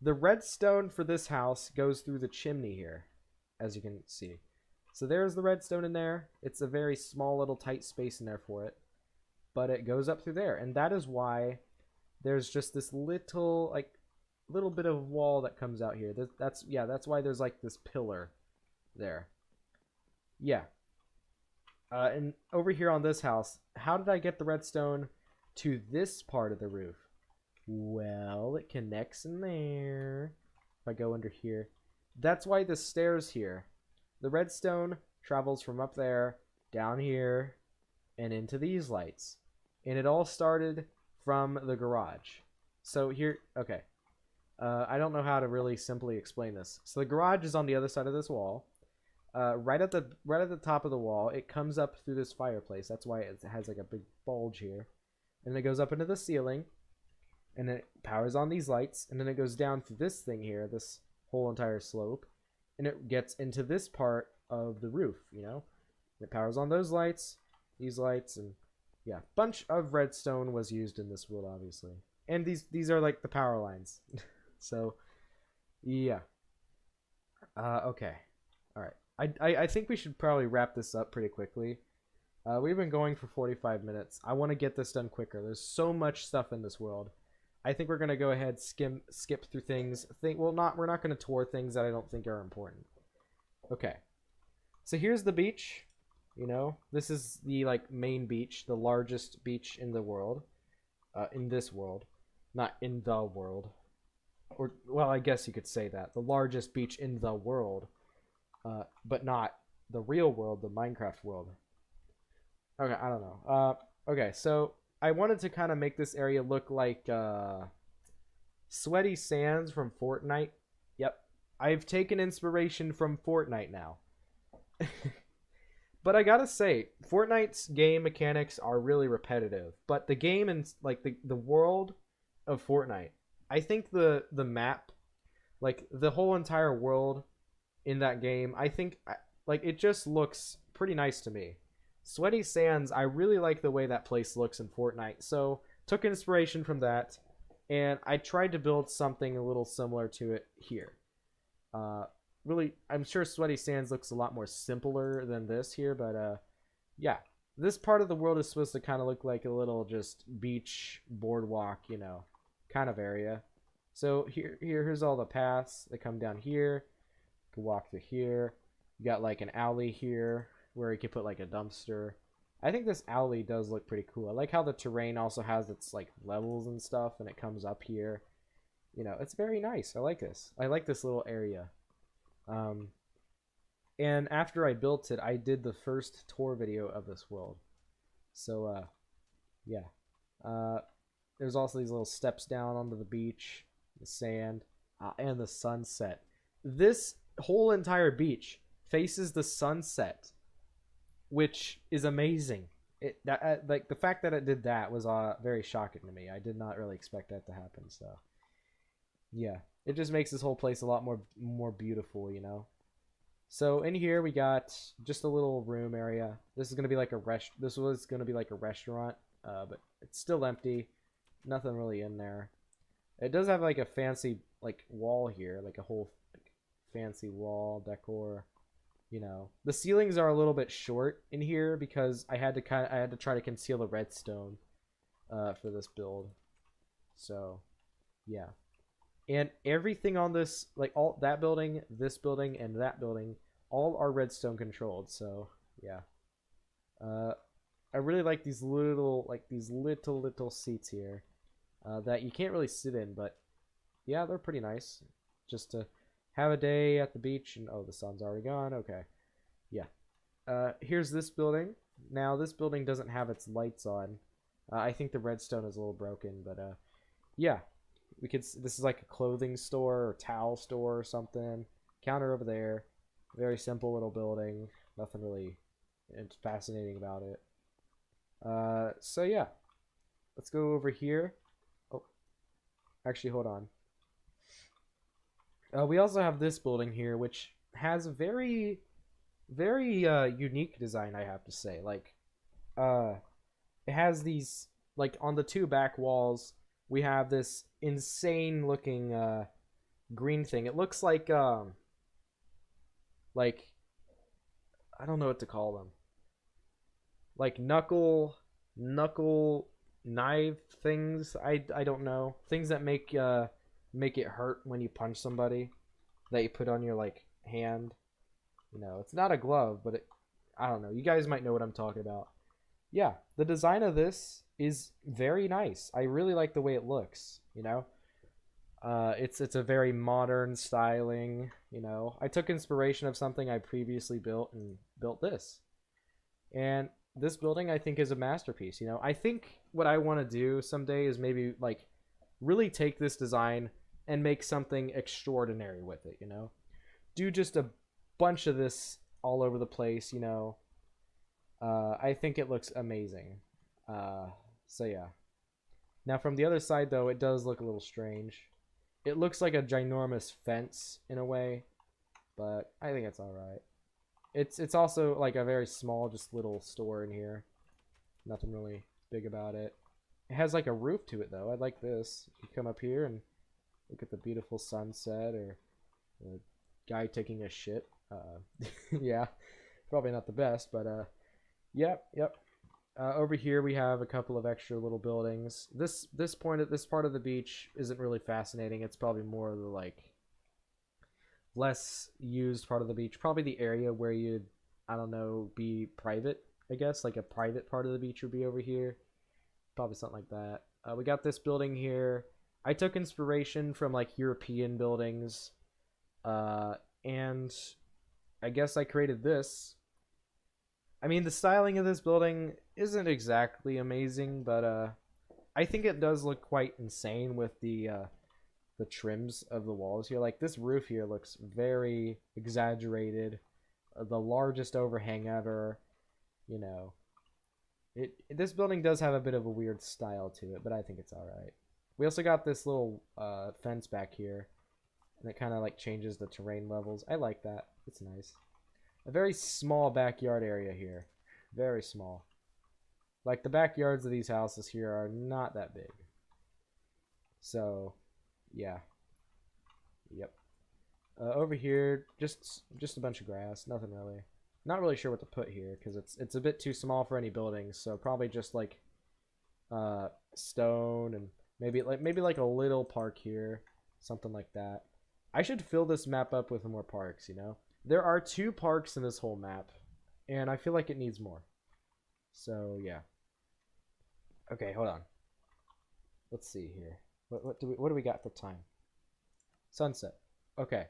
the redstone for this house goes through the chimney here, as you can see. So there's the redstone in there. It's a very small little tight space in there for it, but it goes up through there, and that is why there's just this little bit of wall that comes out here. That's why there's like this pillar there. Yeah. And over here on this house, how did I get the redstone to this part of the roof? Well, it connects in there. If I go under here, that's why the stairs here. The redstone travels from up there, down here, and into these lights. And it all started from the garage. So here, okay. I don't know how to really simply explain this. So the garage is on the other side of this wall. Right at the top of the wall, it comes up through this fireplace. That's why it has like a big bulge here, and it goes up into the ceiling, and then it powers on these lights, and then it goes down through this thing here, this whole entire slope, and it gets into this part of the roof. You know, it powers on those lights, these lights, and yeah, bunch of redstone was used in this world, obviously, and these are like the power lines. So, yeah. Okay. All right. I think we should probably wrap this up pretty quickly. We've been going for 45 minutes. I want to get this done quicker. There's so much stuff in this world. I think we're gonna go ahead skip through things. We're not gonna tour things that I don't think are important. Okay. So here's the beach. You know, this is the like main beach, the largest beach in the world. In this world, not in the world. Or well, I guess you could say that the largest beach in the world. But not the real world, the Minecraft world. Okay, I don't know. Okay, so I wanted to kind of make this area look like Sweaty Sands from Fortnite. Yep, I've taken inspiration from Fortnite now. But I gotta say, Fortnite's game mechanics are really repetitive. But the game and like the world of Fortnite, I think the map, like the whole entire world in that game, I think like it just looks pretty nice to me. Sweaty Sands, I really like the way that place looks in Fortnite, so took inspiration from that, and I tried to build something a little similar to it here. Really, I'm sure Sweaty Sands looks a lot more simpler than this here, but yeah, this part of the world is supposed to kind of look like a little just beach boardwalk, you know, kind of area. So here's all the paths that come down here. Walk through here. You got like an alley here where you can put like a dumpster. I think this alley does look pretty cool. I like how the terrain also has its like levels and stuff, and it comes up here. You know, it's very nice. I like this. I like this little area. And after I built it, I did the first tour video of this world. So yeah. There's also these little steps down onto the beach, the sand, and the sunset. This whole entire beach faces the sunset, which is amazing. Like the fact that it did that was very shocking to me. I did not really expect that to happen. So yeah, it just makes this whole place a lot more beautiful, you know. So in here we got just a little room area. This is gonna be like This was gonna be like a restaurant, but it's still empty. Nothing really in there. It does have like a fancy like wall here, like a whole fancy wall decor. You know, the ceilings are a little bit short in here because I had to try to conceal the redstone for this build. So yeah, and everything on this, like all that building, this building, and that building, all are redstone controlled. So yeah, I really like these little seats here that you can't really sit in, but yeah, they're pretty nice. Just to have a day at the beach, and oh, the sun's already gone. Okay, yeah. Here's this building. Now this building doesn't have its lights on. I think the redstone is a little broken, but yeah, this is like a clothing store or towel store or something. Counter over there. Very simple little building. Nothing really fascinating about it. So yeah, let's go over here. Oh, actually, hold on. We also have this building here, which has a very unique design, I have to say. Like, it has these, like, on the two back walls, we have this insane looking green thing. It looks like I don't know what to call them. Like knuckle knife things. I don't know. Things that make it hurt when you punch somebody, that you put on your like hand. You know, it's not a glove, but I don't know. You guys might know what I'm talking about. Yeah, the design of this is very nice. I really like the way it looks, you know. It's a very modern styling, you know. I took inspiration of something I previously built and built this. And this building I think is a masterpiece, you know. I think what I want to do someday is maybe like really take this design and make something extraordinary with it, you know? Do just a bunch of this all over the place, you know? I think it looks amazing. So yeah. Now from the other side, though, it does look a little strange. It looks like a ginormous fence in a way, but I think it's alright. It's also like a very small, just little store in here. Nothing really big about it. It has like a roof to it, though. I like this. You come up here and look at the beautiful sunset or the guy taking a shit. Yeah, probably not the best, but yep. Over here we have a couple of extra little buildings. This part of the beach isn't really fascinating. It's probably more the like less used part of the beach. Probably the area where you'd, I don't know, be private, I guess. Like a private part of the beach would be over here. Probably something like that. We got this building here. I took inspiration from like European buildings. And I guess I created this. I mean, the styling of this building isn't exactly amazing, but I think it does look quite insane with the trims of the walls here. Like this roof here looks very exaggerated, the largest overhang ever. You know, this building does have a bit of a weird style to it, but I think it's all right. We also got this little fence back here, and it kind of like changes the terrain levels. I like that. It's nice. A very small backyard area here. Very small. Like the backyards of these houses here are not that big. So, yeah. Yep. Over here, just a bunch of grass. Nothing really. Not really sure what to put here because it's a bit too small for any buildings. So probably just like stone and maybe like a little park here, something like that. I should fill this map up with more parks. You know. There are 2 parks in this whole map, and I feel like it needs more. So, yeah. Okay, hold on. Let's see here. What do we got for time? Sunset. Okay.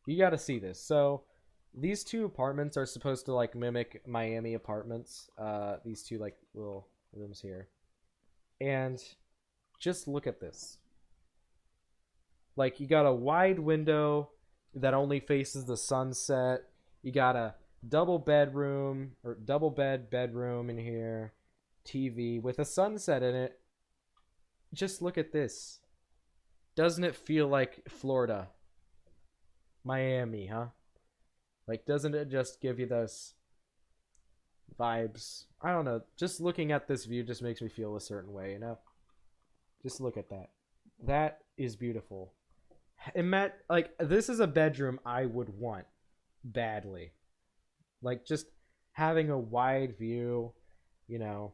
You got to see this. So, these 2 apartments are supposed to like mimic Miami apartments. These 2 like little rooms here. And just look at this. Like you got a wide window that only faces the sunset. You got a double bedroom or double bedroom in here, TV with a sunset in it. Just look at this. Doesn't it feel like Florida? Miami, huh? Like, doesn't it just give you those vibes? I don't know. Just looking at this view just makes me feel a certain way, you know? Just look at that. That is beautiful. Like, this is a bedroom I would want badly. Like, just having a wide view, you know.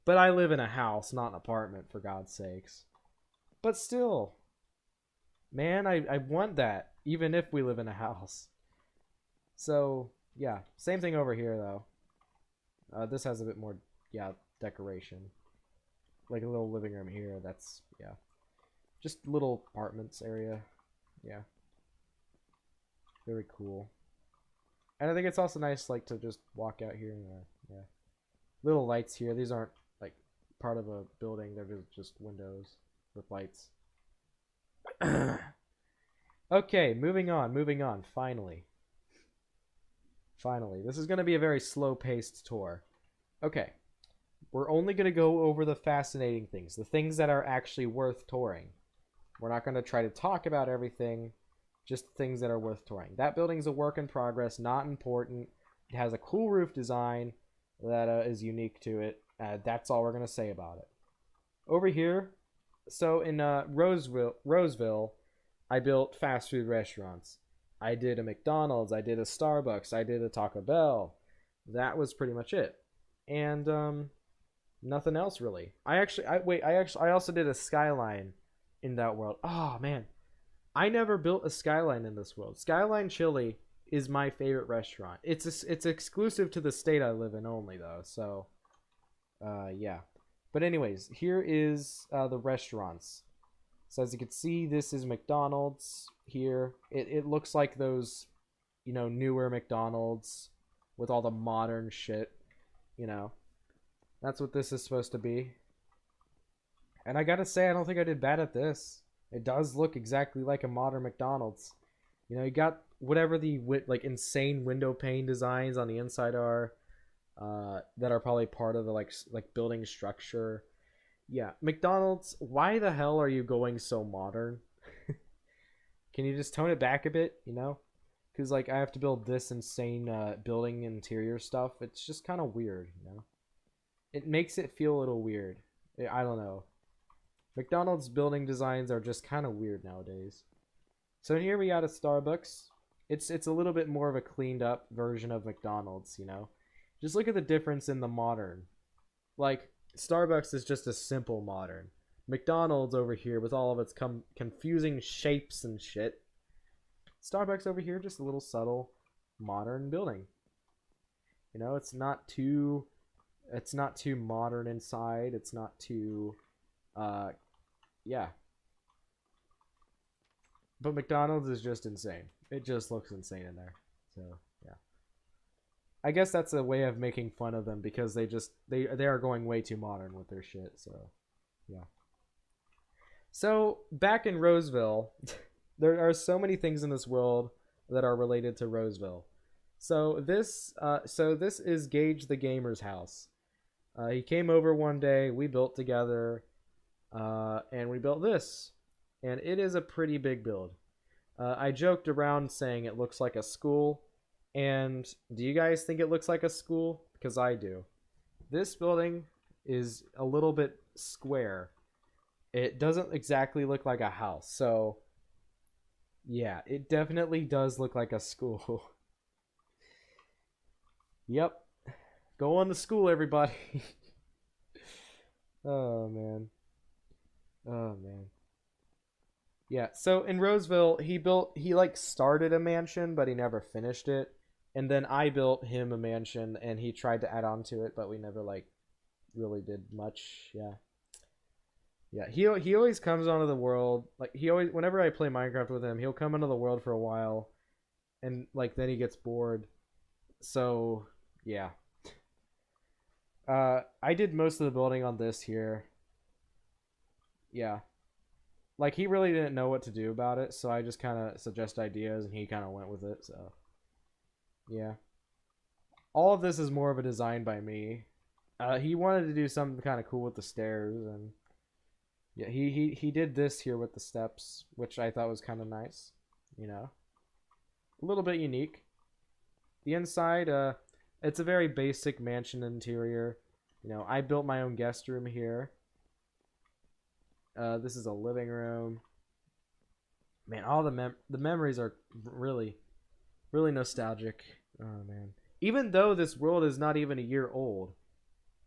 But I live in a house, not an apartment, for God's sakes. But still, man, I want that, even if we live in a house. So, yeah. Same thing over here, though. This has a bit more, yeah, decoration. Like a little living room here, that's, yeah. Just little apartments area. Yeah. Very cool. And I think it's also nice, like, to just walk out here and, yeah. Little lights here. These aren't, like, part of a building. They're just windows with lights. Okay, moving on. Finally. This is going to be a very slow-paced tour. Okay. We're only going to go over the fascinating things. The things that are actually worth touring. We're not going to try to talk about everything, just things that are worth touring. That building's a work in progress, not important. It has a cool roof design that is unique to it. That's all we're going to say about it. Over here, so in Roseville, I built fast food restaurants. I did a McDonald's, I did a Starbucks, I did a Taco Bell. That was pretty much it. And nothing else really. I also did a skyline in that world. Oh man, I never built a skyline in this world. Skyline Chili is my favorite restaurant. It's exclusive to the state I live in only though. So yeah. But anyways, here is the restaurants. So as you can see, this is McDonald's here. It looks like those, you know, newer McDonald's with all the modern shit, you know. That's what this is supposed to be. And I gotta say, I don't think I did bad at this. It does look exactly like a modern McDonald's. You know, you got whatever the like insane window pane designs on the inside are, that are probably part of the like building structure. Yeah, McDonald's. Why the hell are you going so modern? Can you just tone it back a bit? You know, because like I have to build this insane building interior stuff. It's just kind of weird. You know, it makes it feel a little weird. I don't know. McDonald's building designs are just kind of weird nowadays. So here we got a Starbucks. It's a little bit more of a cleaned up version of McDonald's, you know. Just look at the difference in the modern. Like Starbucks is just a simple modern. McDonald's over here with all of its confusing shapes and shit. Starbucks over here just a little subtle modern building. You know, it's not too modern inside. It's not too yeah. But McDonald's is just insane. It just looks insane in there. So, yeah. I guess that's a way of making fun of them because they are going way too modern with their shit. So, yeah. So, back in Roseville, there are so many things in this world that are related to Roseville. So, this is Gage the Gamer's house. He came over one day, we built together, and we built this. And it is a pretty big build. I joked around saying it looks like a school. And do you guys think it looks like a school? Because I do. This building is a little bit square. It doesn't exactly look like a house. So, yeah, it definitely does look like a school. Yep. Go on to school, everybody. Oh, man. Oh, man. Yeah, so in Roseville, he like started a mansion, but he never finished it. And then I built him a mansion, and he tried to add on to it, but we never like really did much. Yeah. Yeah, he always comes onto the world. Like he always whenever I play Minecraft with him, he'll come into the world for a while and like then he gets bored. So, yeah. I did most of the building on this here. Yeah. Like he really didn't know what to do about it, so I just kind of suggest ideas and he kind of went with it. So yeah, all of this is more of a design by me. He wanted to do something kind of cool with the stairs, and yeah, he did this here with the steps, which I thought was kind of nice. You know, a little bit unique. The inside, it's a very basic mansion interior. You know, I built my own guest room here. This is a living room. Man, all the memories are really, really nostalgic. Oh man, even though this world is not even a year old,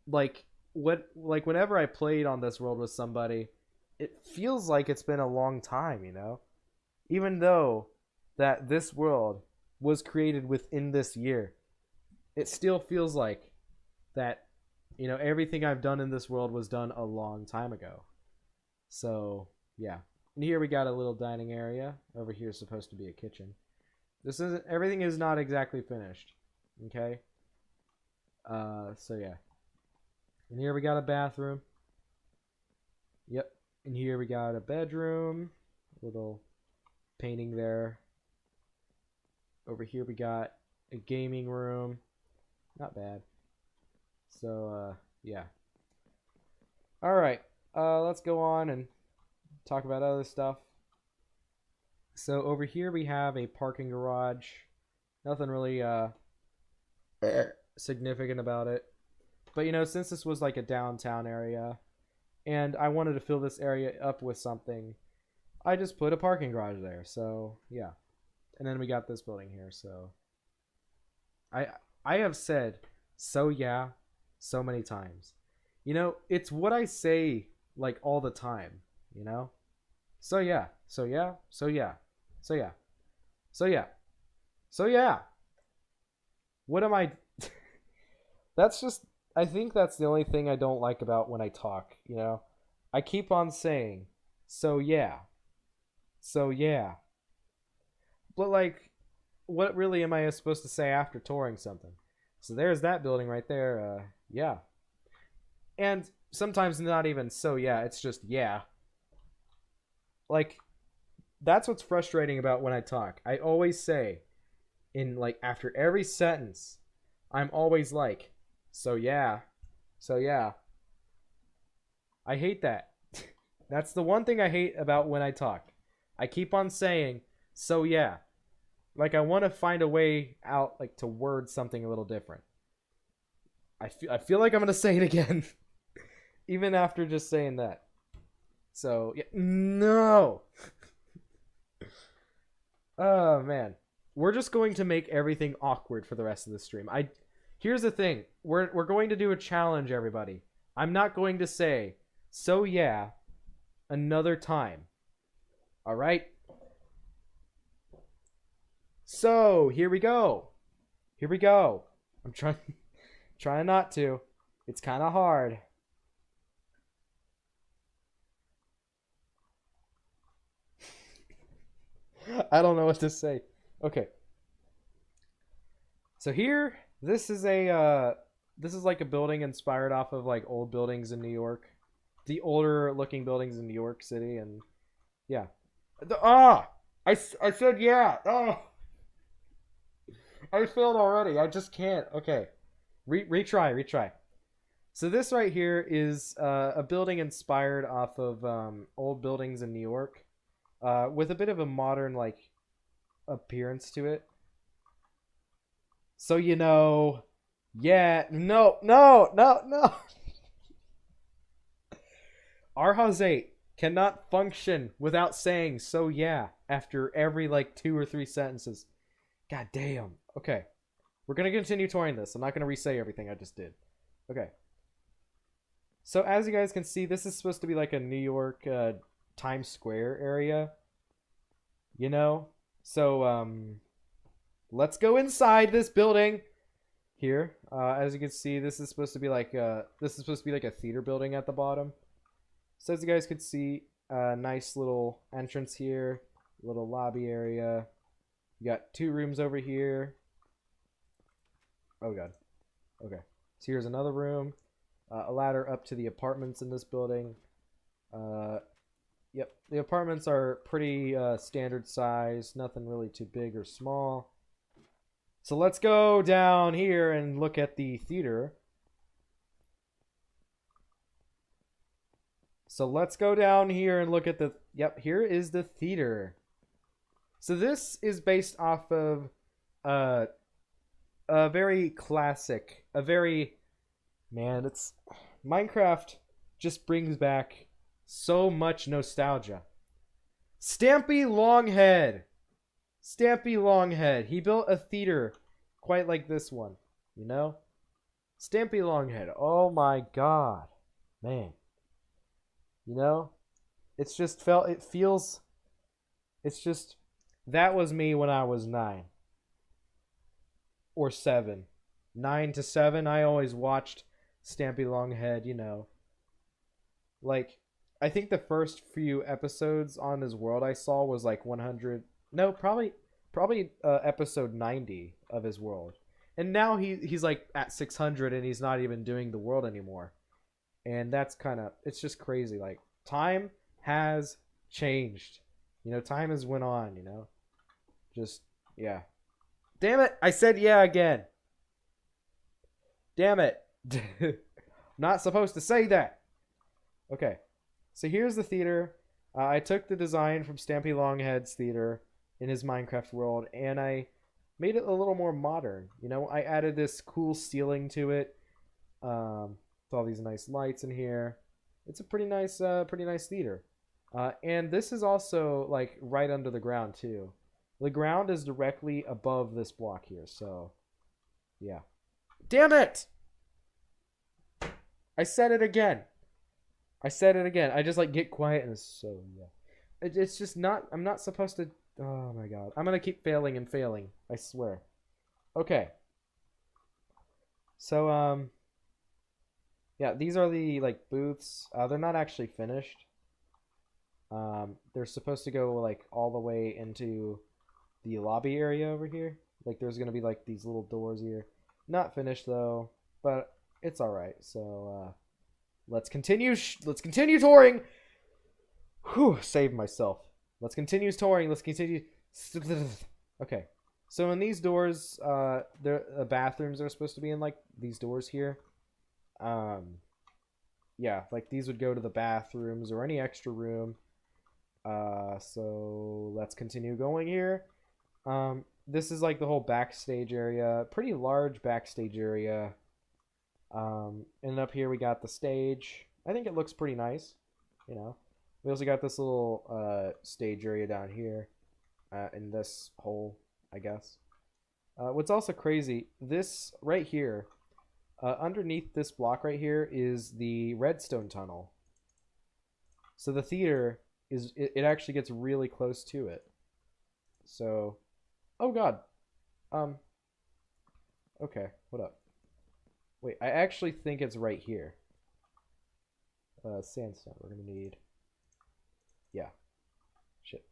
like whenever I played on this world with somebody, it feels like it's been a long time. You know, even though that this world was created within this year, it still feels like that. You know, everything I've done in this world was done a long time ago. So, yeah. And here we got a little dining area. Over here is supposed to be a kitchen. Everything is not exactly finished. Okay? So yeah. And here we got a bathroom. Yep. And here we got a bedroom. Little painting there. Over here we got a gaming room. Not bad. So, yeah. Alright. Let's go on and talk about other stuff. So over here we have a parking garage. Nothing really significant about it. But you know, since this was like a downtown area and I wanted to fill this area up with something, I just put a parking garage there. So, yeah. And then we got this building here, so I have said so yeah so many times. You know, it's what I say like all the time, you know? So yeah, so yeah, so yeah, so yeah, so yeah, so yeah. What am I? That's just, I think that's the only thing I don't like about when I talk, you know? I keep on saying, so yeah, so yeah. But like, what really am I supposed to say after touring something? So there's that building right there, yeah. And sometimes not even so yeah, it's just yeah. like, that's what's frustrating about when I talk. I always say, in like after every sentence, I'm always like, so yeah, so yeah. I hate that. That's the one thing I hate about when I talk. I keep on saying, so yeah. Like I want to find a way out, like to word something a little different. I feel like I'm gonna say it again, even after just saying that. So yeah, no. Oh man, we're just going to make everything awkward for the rest of the stream. Here's the thing: we're going to do a challenge, everybody. I'm not going to say so yeah another time. All right. So here we go. Here we go. I'm trying not to. It's kind of hard. I don't know what to say. Okay. So here, this is like a building inspired off of like old buildings in New York, the older looking buildings in New York City, and yeah. I said yeah. Oh, I failed already. I just can't. Okay, retry. So this right here is a building inspired off of old buildings in New York, with a bit of a modern like appearance to it. So yeah, no. RhawesWorld cannot function without saying so yeah after every like 2 or 3 sentences. God damn. Okay. We're going to continue touring this. I'm not going to re-say everything I just did. Okay. So as you guys can see, this is supposed to be like a New York Times Square area. So let's go inside this building here. As you can see, this is supposed to be like a theater building at the bottom. So as you guys could see, nice little entrance here, little lobby area. You got 2 rooms over here. Oh god. Okay. So here's another room. A ladder up to the apartments in this building. Yep. The apartments are pretty standard size. Nothing really too big or small. So let's go down here and look at the theater. So let's go down here and look at the... Yep, here is the theater. So this is based off of a very classic, man, it's... Minecraft just brings back so much nostalgia. Stampy Longhead. He built a theater quite like this one, Stampy Longhead. Oh my god. Man. It's just that was me when I was 9 or 7. 9 to 7, I always watched Stampy Longhead, Like, I think the first few episodes on his world I saw was like 100. No, probably episode 90 of his world. And now he's like at 600 and he's not even doing the world anymore. And that's it's just crazy. Like, time has changed. Time has went on, Just, yeah. Damn it, I said yeah again. Damn it. Not supposed to say that. Okay. So here's the theater. I took the design from Stampy Longhead's theater in his Minecraft world, and I made it a little more modern. I added this cool ceiling to it. With all these nice lights in here. It's a pretty nice theater. And this is also like right under the ground too. The ground is directly above this block here, so yeah. Damn it! I said it again. I just like get quiet and so yeah. It's just not. I'm not supposed to. Oh my god. I'm gonna keep failing and failing. I swear. Okay. So yeah, these are the like booths. They're not actually finished. They're supposed to go like all the way into the lobby area over here. Like there's gonna be like these little doors here. Not finished though, but it's all right. So let's continue. Let's continue touring. Whew, saved myself. Let's continue touring. Let's continue. Okay. So in these doors, the bathrooms are supposed to be in like these doors here. Yeah, like these would go to the bathrooms or any extra room. So let's continue going here. This is like the whole backstage area, pretty large backstage area. And up here we got the stage. I think it looks pretty nice, you know. We also got this little stage area down here, in this hole, I guess. What's also crazy, this right here, underneath this block right here is the redstone tunnel. So the theater is it actually gets really close to it. So, oh god. Okay, what up? Wait, I actually think it's right here. Sandstone, we're gonna need. Yeah. Shit.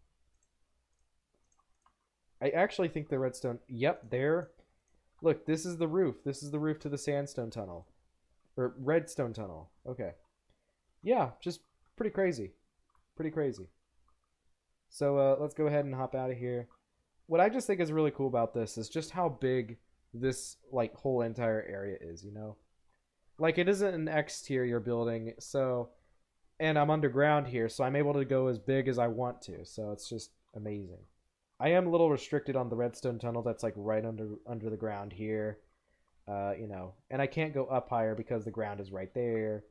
I actually think the redstone. Yep, there. Look, this is the roof. This is the roof to the sandstone tunnel. Or redstone tunnel. Okay. Yeah, just pretty crazy. Pretty crazy. So let's go ahead and hop out of here. What I just think is really cool about this is just how big this like whole entire area is, you know? Like it isn't an exterior building, so and I'm underground here, so I'm able to go as big as I want to. So it's just amazing. I am a little restricted on the redstone tunnel that's like right under the ground here. You know, and I can't go up higher because the ground is right there.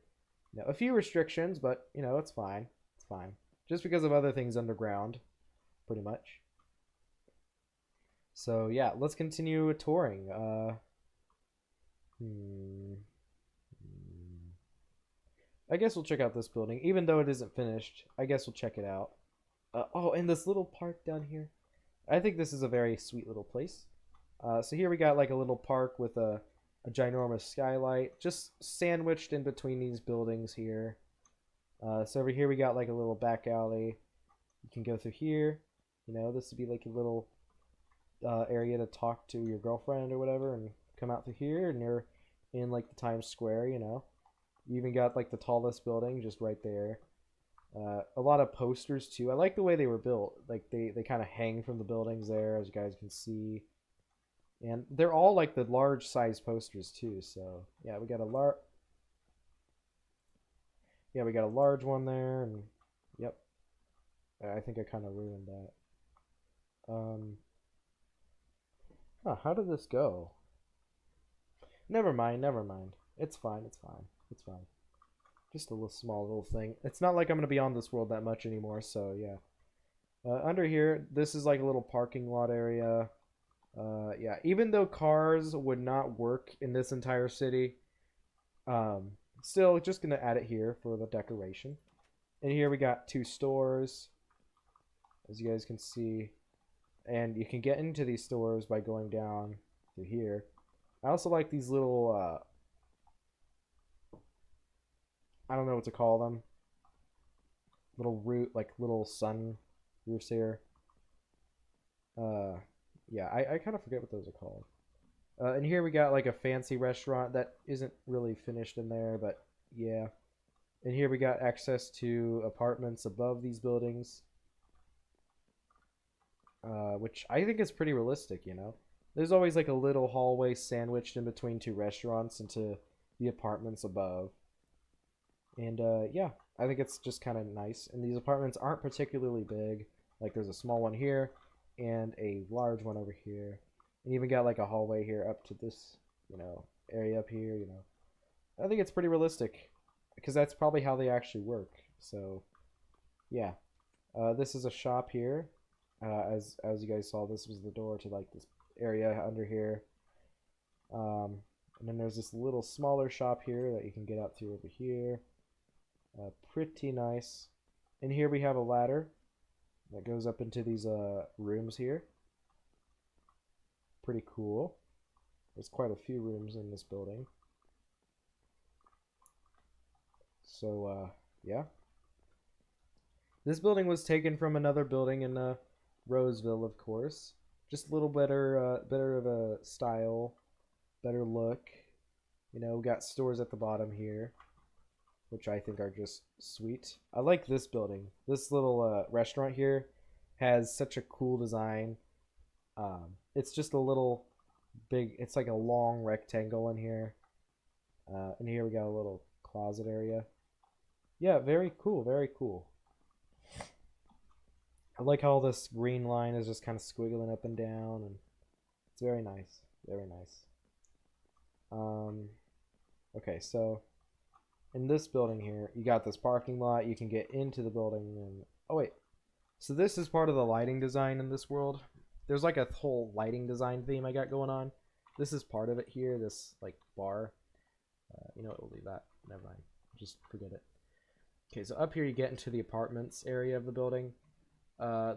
You know, a few restrictions, but you know, it's fine. It's fine. Just because of other things underground, pretty much. So yeah, let's continue touring. I guess we'll check out this building, even though it isn't finished. I guess we'll check it out. Oh, and this little park down here. I think this is a very sweet little place. So here we got like a little park with a ginormous skylight, just sandwiched in between these buildings here. So over here we got like a little back alley. You can go through here. You know, this would be like a little area to talk to your girlfriend or whatever, and come out through here, and you're in like the Times Square. You know, you even got like the tallest building just right there. A lot of posters too. I like the way they were built. Like they kind of hang from the buildings there, as you guys can see. And they're all like the large size posters too. So yeah, we got a large one there, and yep. I think I kind of ruined that. How did this go? Never mind, never mind. It's fine, it's fine, it's fine. Just a little small little thing. It's not like I'm gonna be on this world that much anymore, so yeah. Under here, this is like a little parking lot area. Yeah, even though cars would not work in this entire city, still just gonna add it here for the decoration. And here we got 2 stores, as you guys can see, and you can get into these stores by going down through here. I also like these little I don't know what to call them, little little sun roofs here. Yeah, I kind of forget what those are called. And here we got like a fancy restaurant that isn't really finished in there, but yeah. And here we got access to apartments above these buildings, which I think is pretty realistic, you know. There's always like a little hallway sandwiched in between 2 restaurants into the apartments above. And yeah, I think it's just kind of nice. And these apartments aren't particularly big. Like there's a small one here and a large one over here. And even got like a hallway here up to this, you know, area up here, you know. I think it's pretty realistic because that's probably how they actually work. So yeah, this is a shop here. As you guys saw, this was the door to like this area under here. And then there's this little smaller shop here that you can get up through over here. Pretty nice. And here we have a ladder that goes up into these rooms here. Pretty cool. There's quite a few rooms in this building. So yeah. This building was taken from another building in RhawesWorld, of course. Just a little better of a style, better look. You know, we got stores at the bottom here. which I think are just sweet. I like this building. This little restaurant here has such a cool design. It's just a little big, it's like a long rectangle in here. And here we got a little closet area. Yeah, very cool, very cool. I like how this green line is just kind of squiggling up and down, and it's very nice, very nice. Okay, so in this building here, you got this parking lot. You can get into the building, and oh wait, so this is part of the lighting design in this world. There's like a whole lighting design theme I got going on. This is part of it here. This like bar. You know what? We'll leave that. Never mind. Just forget it. Okay, so up here you get into the apartments area of the building.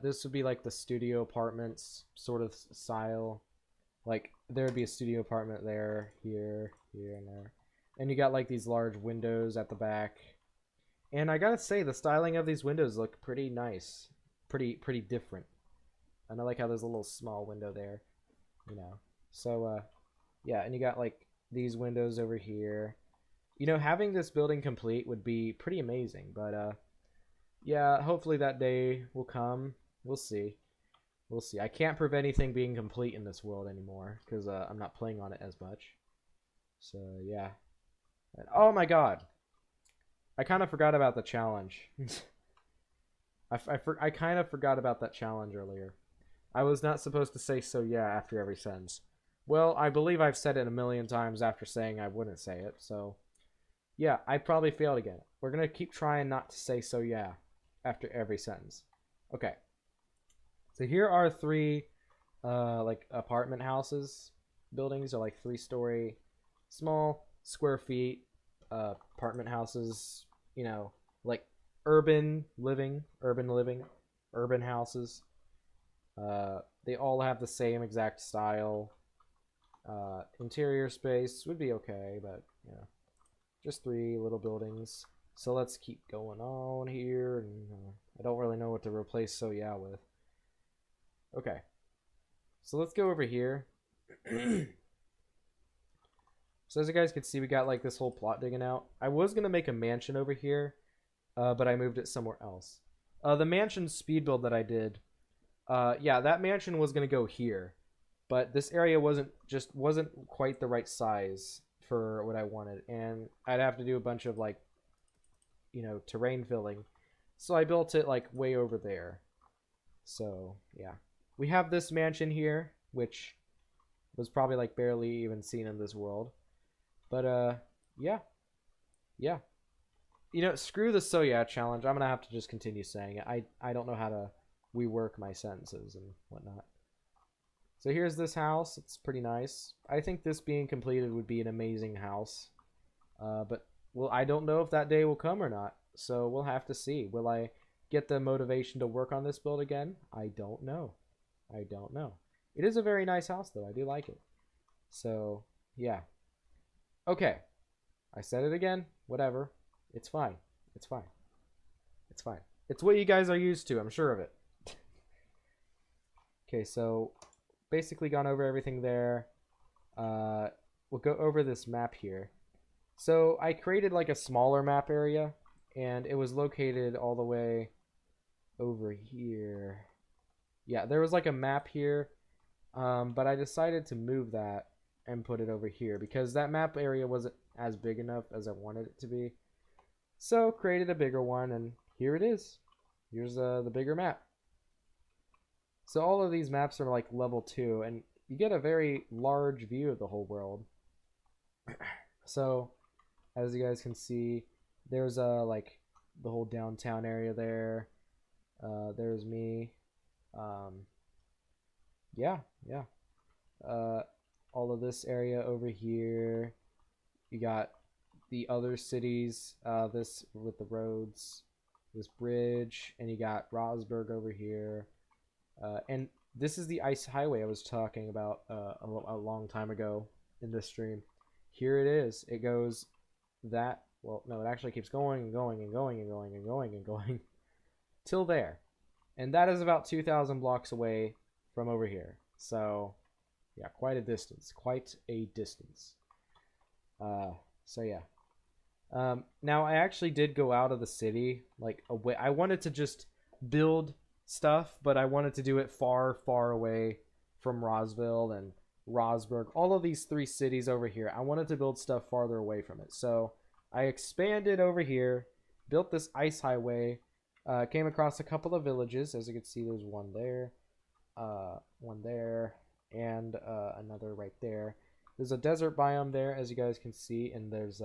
This would be like the studio apartments sort of style. Like there would be a studio apartment there, here, here, and there. And you got like these large windows at the back. And I gotta say, the styling of these windows look pretty nice. Pretty different. And I like how there's a little small window there. You know. So, yeah, and you got like these windows over here. You know, having this building complete would be pretty amazing. But, yeah, hopefully that day will come. We'll see. We'll see. I can't prove anything being complete in this world anymore because I'm not playing on it as much. So, yeah. And, oh my god. I kind of forgot about the challenge. I kind of forgot about that challenge earlier. I was not supposed to say so yeah after every sentence. Well, I believe I've said it a million times after saying I wouldn't say it, so... Yeah, I probably failed again. We're gonna keep trying not to say so yeah after every sentence. Okay. So here are three, like, apartment houses. Buildings are like 3-story, small, square feet, apartment houses, you know, like urban living, urban houses. They all have the same exact style. Interior space would be okay, but you know, just 3 little buildings. So let's keep going on here. And I don't really know what to replace so yeah with. Okay, so let's go over here. So as you guys can see, we got like this whole plot digging out. I was gonna make a mansion over here, but I moved it somewhere else. The mansion speed build that I did, yeah, that mansion was gonna go here, but this area wasn't quite the right size for what I wanted, and I'd have to do a bunch of like, you know, terrain filling. So I built it like way over there. So yeah, we have this mansion here, which was probably like barely even seen in this world. But yeah. You know, screw the so yeah challenge. I'm gonna have to just continue saying it. I don't know how to rework my sentences and whatnot. So here's this house. It's pretty nice. I think this being completed would be an amazing house. But well, I don't know if that day will come or not. So we'll have to see. Will I get the motivation to work on this build again? I don't know. I don't know. It is a very nice house though. I do like it. So yeah. Okay. I said it again. Whatever. It's fine. It's fine. It's fine. It's what you guys are used to. I'm sure of it. Okay, so basically gone over everything there. We'll go over this map here. So I created like a smaller map area, and it was located all the way over here. Yeah, there was like a map here, but I decided to move that and put it over here because that map area wasn't as big enough as I wanted it to be. So created a bigger one, and here it is. Here's the bigger map. So all of these maps are like level 2, and you get a very large view of the whole world. So as you guys can see, there's like the whole downtown area there. There's me. Yeah. All of this area over here. You got the other cities, this with the roads, this bridge, and you got RhawesWorld over here. And this is the ice highway I was talking about a long time ago in this stream. Here it is. It goes that, well, no, it actually keeps going and going and going and going and going and going till there. And that is about 2,000 blocks away from over here. So, yeah, quite a distance. Quite a distance. So, yeah. Now I actually did go out of the city, like away. I wanted to just build stuff, but I wanted to do it far, far away from Roswell and Rosberg. All of these three cities over here. I wanted to build stuff farther away from it. So I expanded over here, built this ice highway, came across a couple of villages. As you can see, there's one there, and another right there. There's a desert biome there, as you guys can see, and there's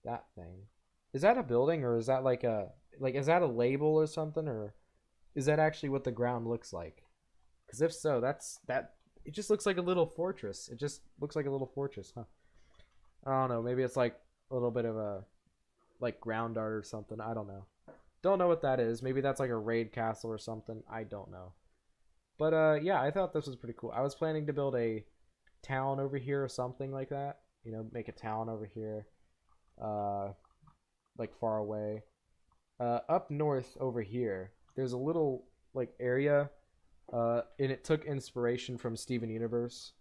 that thing. Is that a building, or is that is that a label or something, or is that actually what the ground looks like? Because if so, that. It just looks like a little fortress. It just looks like a little fortress, huh? I don't know. Maybe it's like a little bit of a ground art or something. I don't know. Don't know what that is. Maybe that's like a raid castle or something. I don't know. But yeah, I thought this was pretty cool. I was planning to build a town over here or something like that. You know, make a town over here, like far away. Up north over here, there's a little area, and it took inspiration from Steven Universe.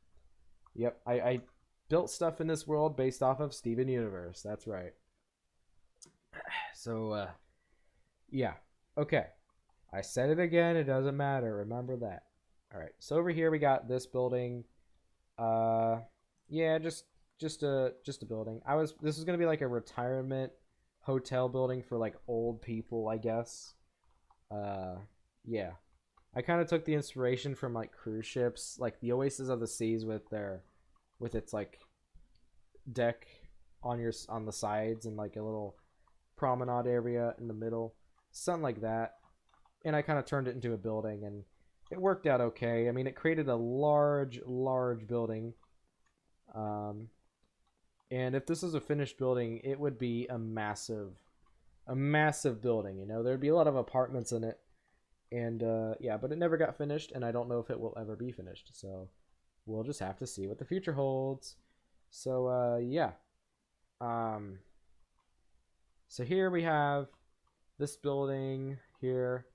Yep, I built stuff in this world based off of Steven Universe. That's right. So, yeah. Okay. I said it again. It doesn't matter. Remember that. All right. So over here we got this building. Yeah, just a building. This was gonna be like a retirement hotel building for like old people, I guess. Yeah. I kind of took the inspiration from like cruise ships, like the Oasis of the Seas with its like deck on the sides and like a little promenade area in the middle, something like that. And I kind of turned it into a building, and it worked out okay. I mean, it created a large building. And if this was a finished building, it would be a massive building. You know, there'd be a lot of apartments in it. And yeah, but it never got finished, and I don't know if it will ever be finished. So we'll just have to see what the future holds. So yeah. So here we have this building here.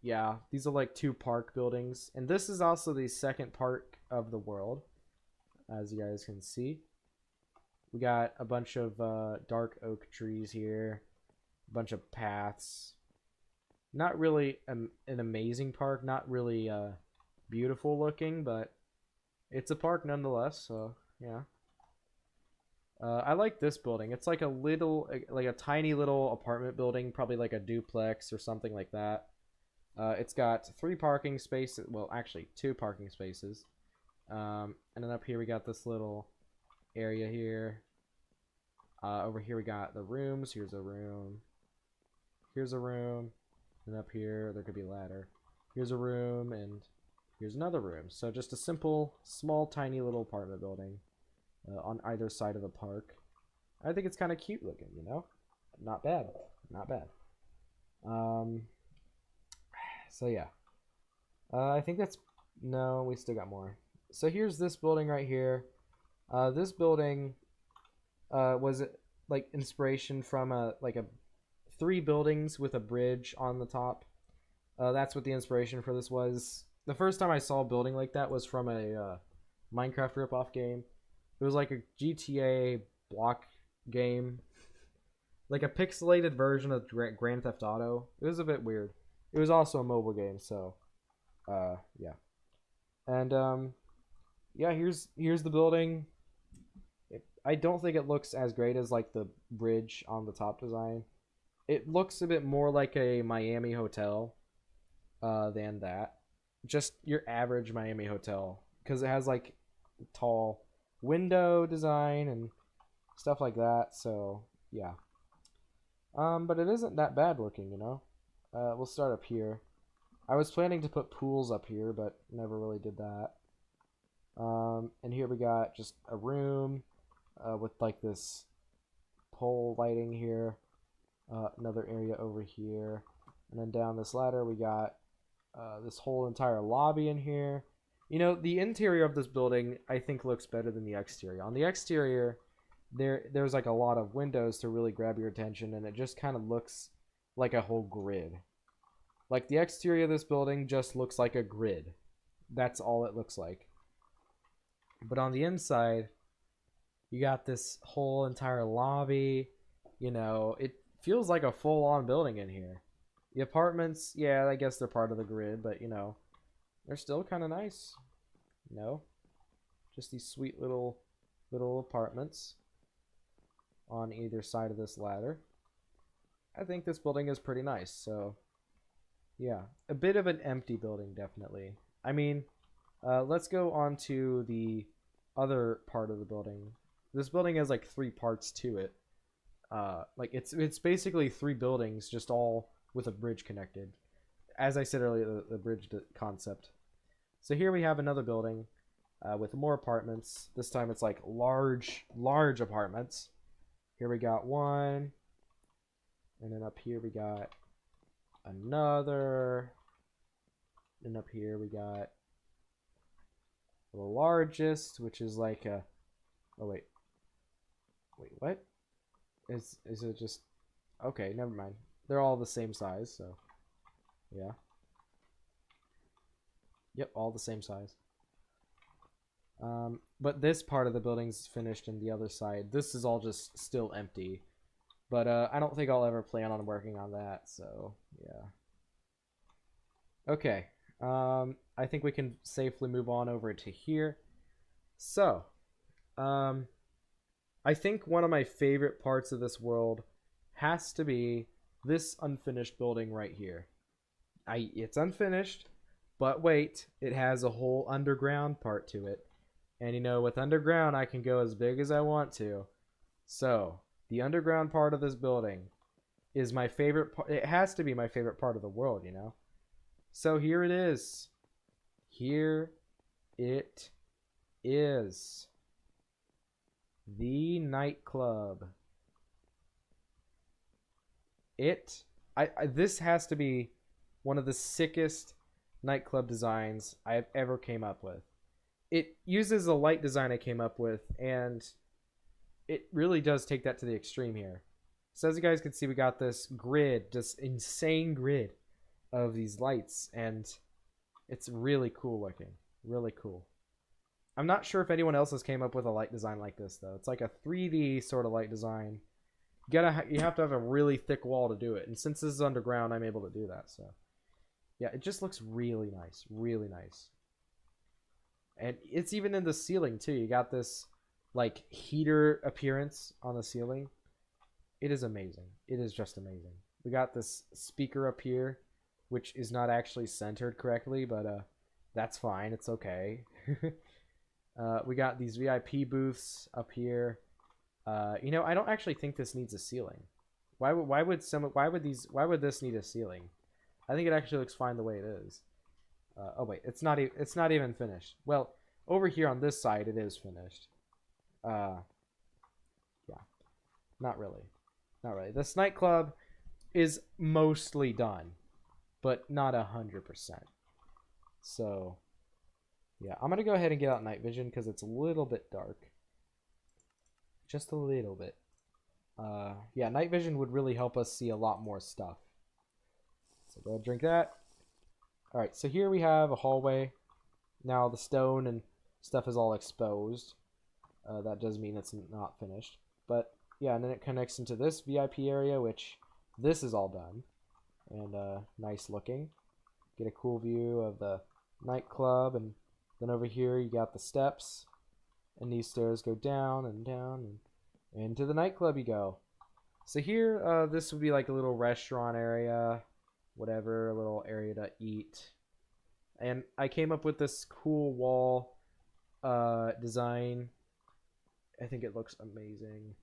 Yeah, these are like two park buildings, and this is also the second park of the world, as you guys can see. We got a bunch of dark oak trees here, a bunch of paths. Not really an amazing park, not really beautiful looking, but it's a park nonetheless. So yeah. I like this building. It's like a tiny little apartment building, probably like a duplex or something like that. It's got 3 parking spaces. Well, actually 2 parking spaces. And then up here we got this little area here. Over here we got the rooms. Here's a room. Here's a room. And up here there could be a ladder. Here's a room, and here's another room. So just a simple, small, tiny little apartment building. On either side of the park. I think it's kind of cute looking, you know? Not bad. Not bad. So yeah. I think that's... No, we still got more. So here's this building right here. This building was like inspiration from 3 buildings with a bridge on the top. That's what the inspiration for this was. The first time I saw a building like that was from a Minecraft ripoff game. It was like a GTA block game. Like a pixelated version of Grand Theft Auto. It was a bit weird. It was also a mobile game, so yeah. And yeah, here's the building. I don't think it looks as great as like the bridge on the top design. It looks a bit more like a Miami hotel than that. Just your average Miami hotel, because it has like tall window design and stuff like that. So yeah, but it isn't that bad looking, you know. We'll start up here. I was planning to put pools up here, but never really did that. And here we got just a room with like this pole lighting here. Another area over here, and then down this ladder we got this whole entire lobby in here. You know, the interior of this building I think looks better than the exterior. On the exterior, there's like a lot of windows to really grab your attention, and it just kind of looks like a whole grid. Like the exterior of this building just looks like a grid. That's all it looks like. But on the inside, You got this whole entire lobby. You know, it feels like a full-on building in here. The apartments, yeah, I guess they're part of the grid, but you know, they're still kind of nice. You know, just these sweet little apartments on either side of this ladder. I think this building is pretty nice. So, yeah, a bit of an empty building, definitely. I mean, let's go on to the other part of the building. This building has like 3 parts to it. Like it's basically 3 buildings, just all with a bridge connected. As I said earlier, the bridge concept. So here we have another building with more apartments. This time it's like large apartments. Here we got one. And then up here we got another. And up here we got the largest, which is like a... Oh, wait. Wait, what? Is it just... Okay, never mind. They're all the same size, so... Yeah. Yep, all the same size. But this part of the building's finished, and the other side, this is all just still empty. But I don't think I'll ever plan on working on that, so yeah. Okay, I think we can safely move on over to here. So, I think one of my favorite parts of this world has to be this unfinished building right here. It's unfinished, but wait, it has a whole underground part to it. And you know, with underground, I can go as big as I want to. So, the underground part of this building is my favorite part. It has to be my favorite part of the world, you know? So here it is. Here it is. The nightclub. This has to be one of the sickest nightclub designs I have ever came up with. It uses a light design I came up with, and it really does take that to the extreme here. So as you guys can see, we got this grid, just insane grid of these lights, and it's really cool looking. Really cool. I'm not sure if anyone else has came up with a light design like this, though. It's like a 3D sort of light design. You have to have a really thick wall to do it, and since this is underground, I'm able to do that. So yeah, it just looks really nice. Really nice. And it's even in the ceiling, too. You got this, like, heater appearance on the ceiling. It is amazing. It is just amazing. We got this speaker up here, which is not actually centered correctly, but that's fine. It's okay. We got these VIP booths up here. You know, I don't actually think this needs a ceiling. Why would this need a ceiling? I think it actually looks fine the way it is. Oh wait, it's not even finished. Well, over here on this side it is finished. Yeah. Not really. Not really. This nightclub is mostly done, but not 100%. So, yeah, I'm going to go ahead and get out night vision because it's a little bit dark. Just a little bit. Yeah, night vision would really help us see a lot more stuff. So go ahead and drink that. Alright, so here we have a hallway. Now the stone and stuff is all exposed. That does mean it's not finished. But yeah, and then it connects into this VIP area, which this is all done. And nice looking. Get a cool view of the nightclub. And then over here you got the steps. And these stairs go down and down. And into the nightclub you go. So here, this would be like a little restaurant area. Whatever, a little area to eat. And I came up with this cool wall design. I think it looks amazing.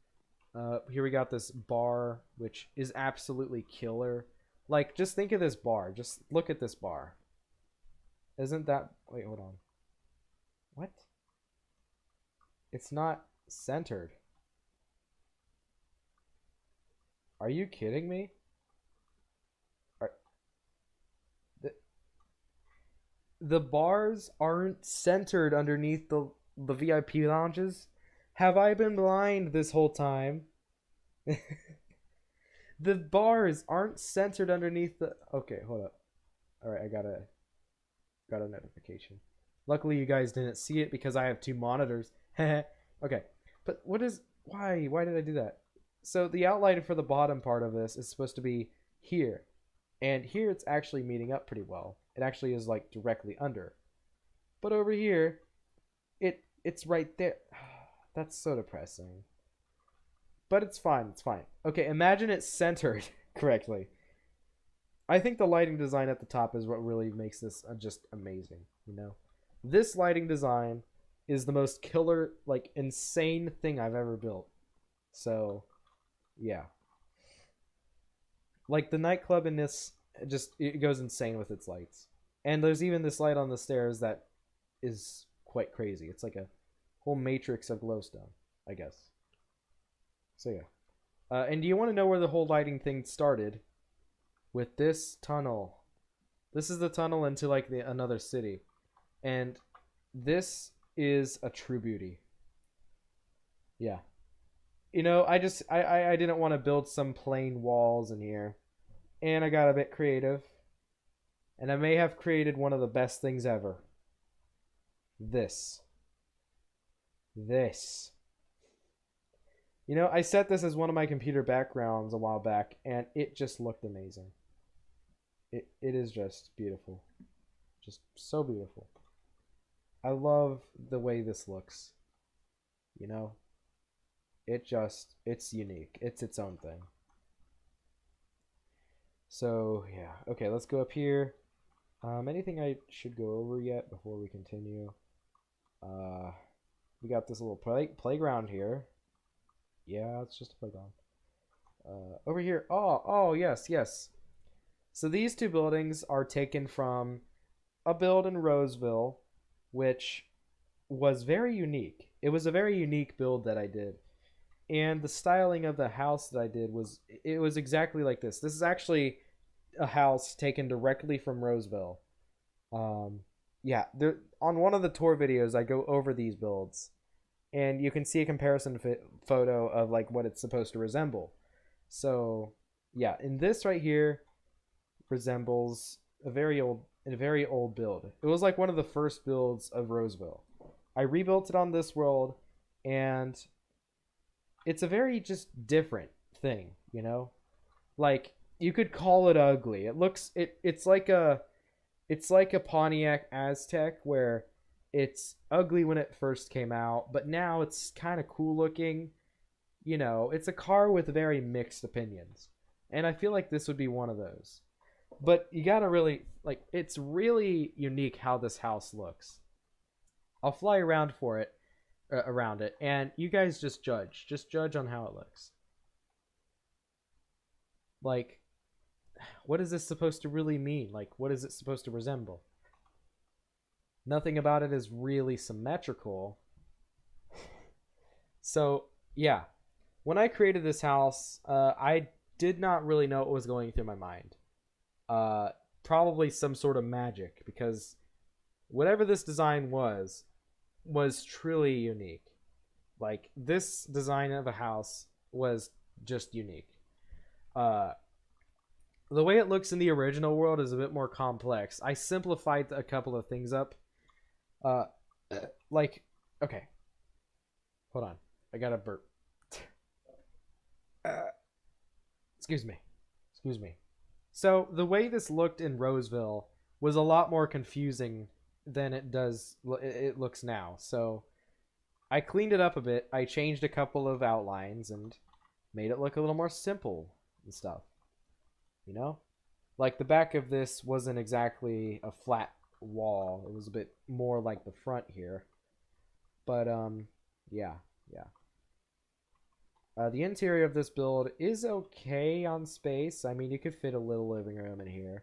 Here we got this bar, which is absolutely killer. Like, just think of this bar. Just look at this bar. Isn't that... Wait, hold on. What? It's not centered. Are you kidding me? The bars aren't centered underneath the VIP lounges. Have I been blind this whole time? The bars aren't centered underneath the... Okay, hold up. Alright, I got a notification. Luckily you guys didn't see it because I have 2 monitors. Okay. But what is... Why? Why did I do that? So the outline for the bottom part of this is supposed to be here. And here it's actually meeting up pretty well. It actually is like directly under. But over here, it's right there. That's so depressing. But it's fine, it's fine. Okay, imagine it's centered correctly. I think the lighting design at the top is what really makes this just amazing, you know? This lighting design is the most killer, like, insane thing I've ever built. So, yeah. Like, the nightclub in this, it goes insane with its lights. And there's even this light on the stairs that is quite crazy. It's like a whole matrix of glowstone, I guess. So, yeah. And do you want to know where the whole lighting thing started? With this tunnel. This is the tunnel into, like, another city. And this is a true beauty. Yeah. You know, I didn't want to build some plain walls in here. And I got a bit creative. And I may have created one of the best things ever. This. You know, I set this as one of my computer backgrounds a while back, and it just looked amazing. It is just beautiful. Just so beautiful. I love the way this looks. You know? It's unique. It's its own thing. So, yeah. Okay, let's go up here. Anything I should go over yet before we continue? We got this little playground here. Yeah, it's just a playground. Over here. Oh, yes. So these two buildings are taken from a build in Roseville, which was very unique. It was a very unique build that I did. And the styling of the house that I did was exactly like this. This is actually a house taken directly from Roseville. Yeah, on one of the tour videos, I go over these builds. And you can see a comparison photo of like what it's supposed to resemble. So, yeah, in this right here resembles a very old build. It was like one of the first builds of Roseville. I rebuilt it on this world, and it's a very just different thing, you know? Like, you could call it ugly. It's like a Pontiac Aztec where it's ugly when it first came out, but now it's kind of cool looking. You know, it's a car with very mixed opinions. And I feel like this would be one of those. But you gotta really, like, it's really unique how this house looks. I'll fly around around it, and you guys just judge. Just judge on how it looks. Like, what is this supposed to really mean? Like, what is it supposed to resemble? Nothing about it is really symmetrical. So, yeah. When I created this house, I did not really know what was going through my mind. Probably some sort of magic, because whatever this design was truly unique. Like, this design of a house was just unique. The way it looks in the original world is a bit more complex. I simplified a couple of things up. Like, okay. Hold on. I got a burp. Excuse me. So, the way this looked in Roseville was a lot more confusing than it looks now. So, I cleaned it up a bit. I changed a couple of outlines and made it look a little more simple and stuff. You know? Like, the back of this wasn't exactly a flat wall. It was a bit more like the front here. But, yeah. The interior of this build is okay on space. I mean, you could fit a little living room in here.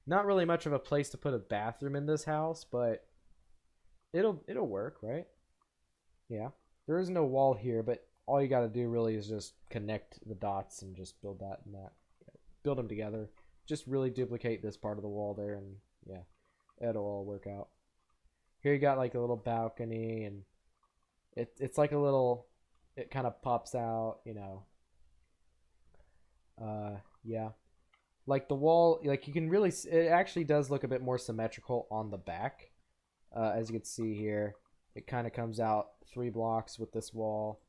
Not really much of a place to put a bathroom in this house, but it'll work, right? Yeah. There is no wall here, but all you gotta do really is just connect the dots and just build that and that. Build them together. Just really duplicate this part of the wall there, and yeah, it'll all work out. Here you got like a little balcony, and it's like a little... It kind of pops out, you know. Yeah. Like the wall, like you can really... It actually does look a bit more symmetrical on the back. As you can see here, it kind of comes out 3 blocks with this wall.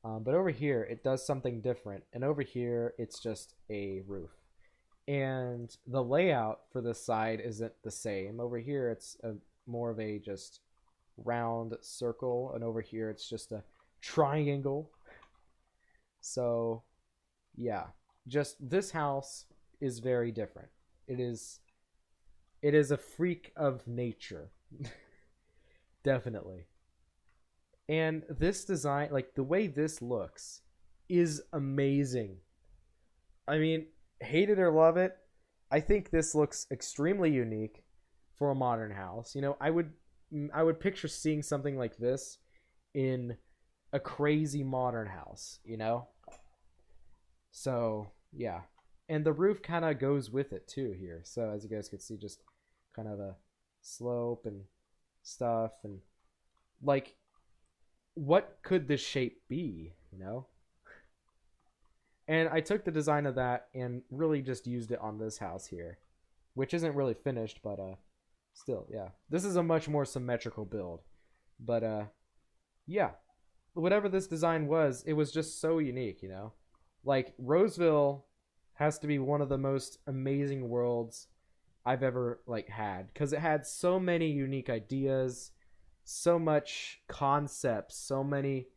But over here, it does something different. And over here, it's just a roof. And the layout for this side isn't the same. Over here, it's more of a just round circle. And over here, it's just a triangle. So, yeah. Just this house is very different. It is a freak of nature. Definitely. And this design, like the way this looks, is amazing. I mean, hate it or love it, I think this looks extremely unique for a modern house. You know, I would picture seeing something like this in a crazy modern house, you know? So, yeah. And the roof kind of goes with it too here. So, as you guys can see, just kind of a slope and stuff. And, like, what could this shape be, you know? And I took the design of that and really just used it on this house here, which isn't really finished, but still, yeah. This is a much more symmetrical build. But yeah. Whatever this design was, it was just so unique, you know? Like, Roseville has to be one of the most amazing worlds I've ever, like, had. Because it had so many unique ideas, so much concepts, so many,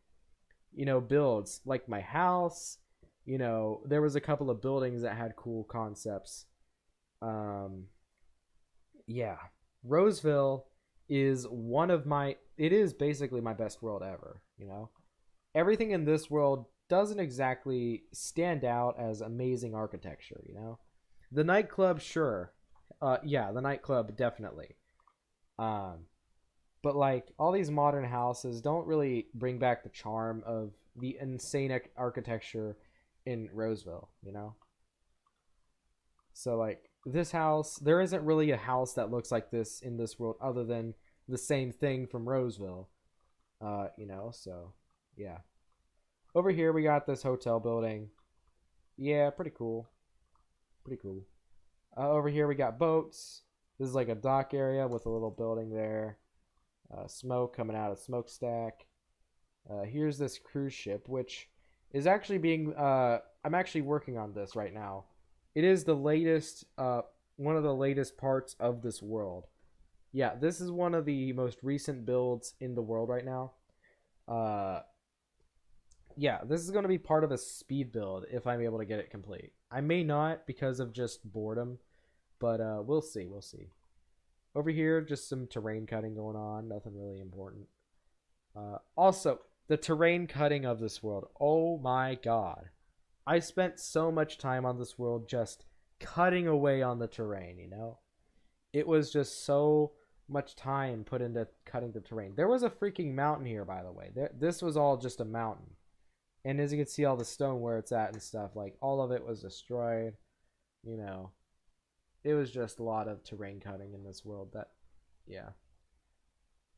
you know, builds. Like my house, you know, there was a couple of buildings that had cool concepts. Yeah. Roseville is one of my, it is basically my best world ever, you know? Everything in this world doesn't exactly stand out as amazing architecture, you know? The nightclub, sure. Yeah, the nightclub, definitely. But like all these modern houses don't really bring back the charm of the insane architecture in Roseville, you know? So like this house, there isn't really a house that looks like this in this world other than the same thing from Roseville. You know, so yeah. Over here we got this hotel building. Yeah, pretty cool. Pretty cool. Over here we got boats. This is like a dock area with a little building there. Smoke coming out of smokestack. Here's this cruise ship, which is actually being... I'm actually working on this right now. It is the latest... one of the latest parts of this world. Yeah, this is one of the most recent builds in the world right now. Yeah, this is going to be part of a speed build if I'm able to get it complete. I may not because of just boredom, but we'll see, we'll see. Over here, just some terrain cutting going on, nothing really important. Also, the terrain cutting of this world, oh my god. I spent so much time on this world just cutting away on the terrain, you know? It was just so much time put into cutting the terrain. There was a freaking mountain here, by the way. This was all just a mountain. And as you can see all the stone where it's at and stuff, like all of it was destroyed, you know. It was just a lot of terrain cutting in this world that, yeah.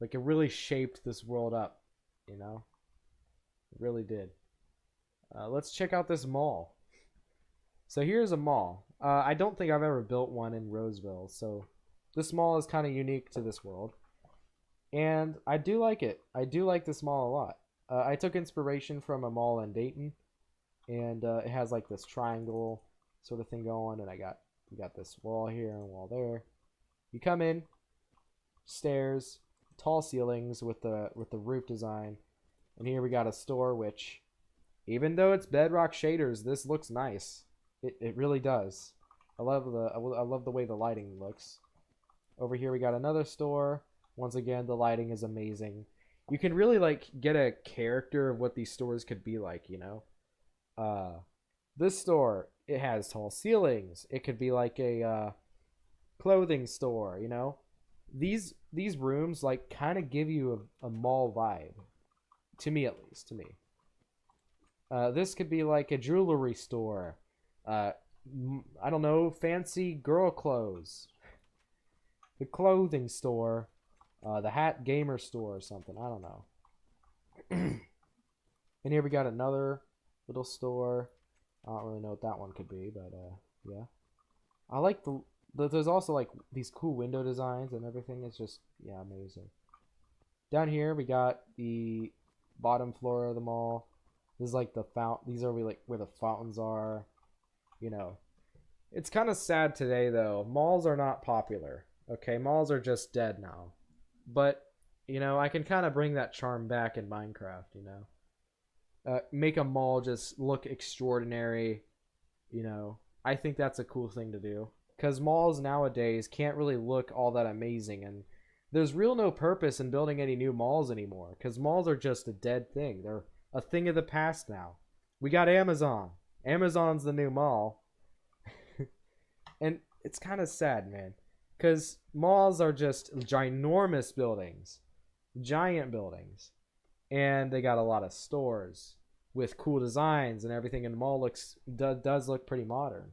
Like it really shaped this world up, you know. It really did. Let's check out this mall. So here's a mall. I don't think I've ever built one in Roseville, so this mall is kind of unique to this world. And I do like it. I do like this mall a lot. I took inspiration from a mall in Dayton, and it has like this triangle sort of thing going, and we got this wall here and wall there. You come in, stairs, tall ceilings with the roof design, and here we got a store which, even though it's bedrock shaders, this looks nice. It really does. I love the way the lighting looks. Over here we got another store. Once again, the lighting is amazing. You can really like get a character of what these stores could be like, you know. This store, it has tall ceilings. It could be like a clothing store, you know. These rooms like kind of give you a mall vibe, to me at least. To me, this could be like a jewelry store. I don't know, fancy girl clothes. The clothing store. The hat gamer store or something. I don't know. And here we got another little store. I don't really know what that one could be, but yeah. I like there's also like these cool window designs and everything. It's just, yeah, amazing. Down here we got the bottom floor of the mall. This is like the fount. These are like where the fountains are. You know, it's kind of sad today though. Malls are not popular. Okay, malls are just dead now. But you know, I can kind of bring that charm back in Minecraft. You know, make a mall just look extraordinary. You know, I think that's a cool thing to do because malls nowadays can't really look all that amazing, and there's real no purpose in building any new malls anymore because malls are just a dead thing. They're a thing of the past now. We got Amazon. Amazon's the new mall. And it's kind of sad, man, because malls are just ginormous buildings, giant buildings, and they got a lot of stores with cool designs and everything. And the mall does look pretty modern,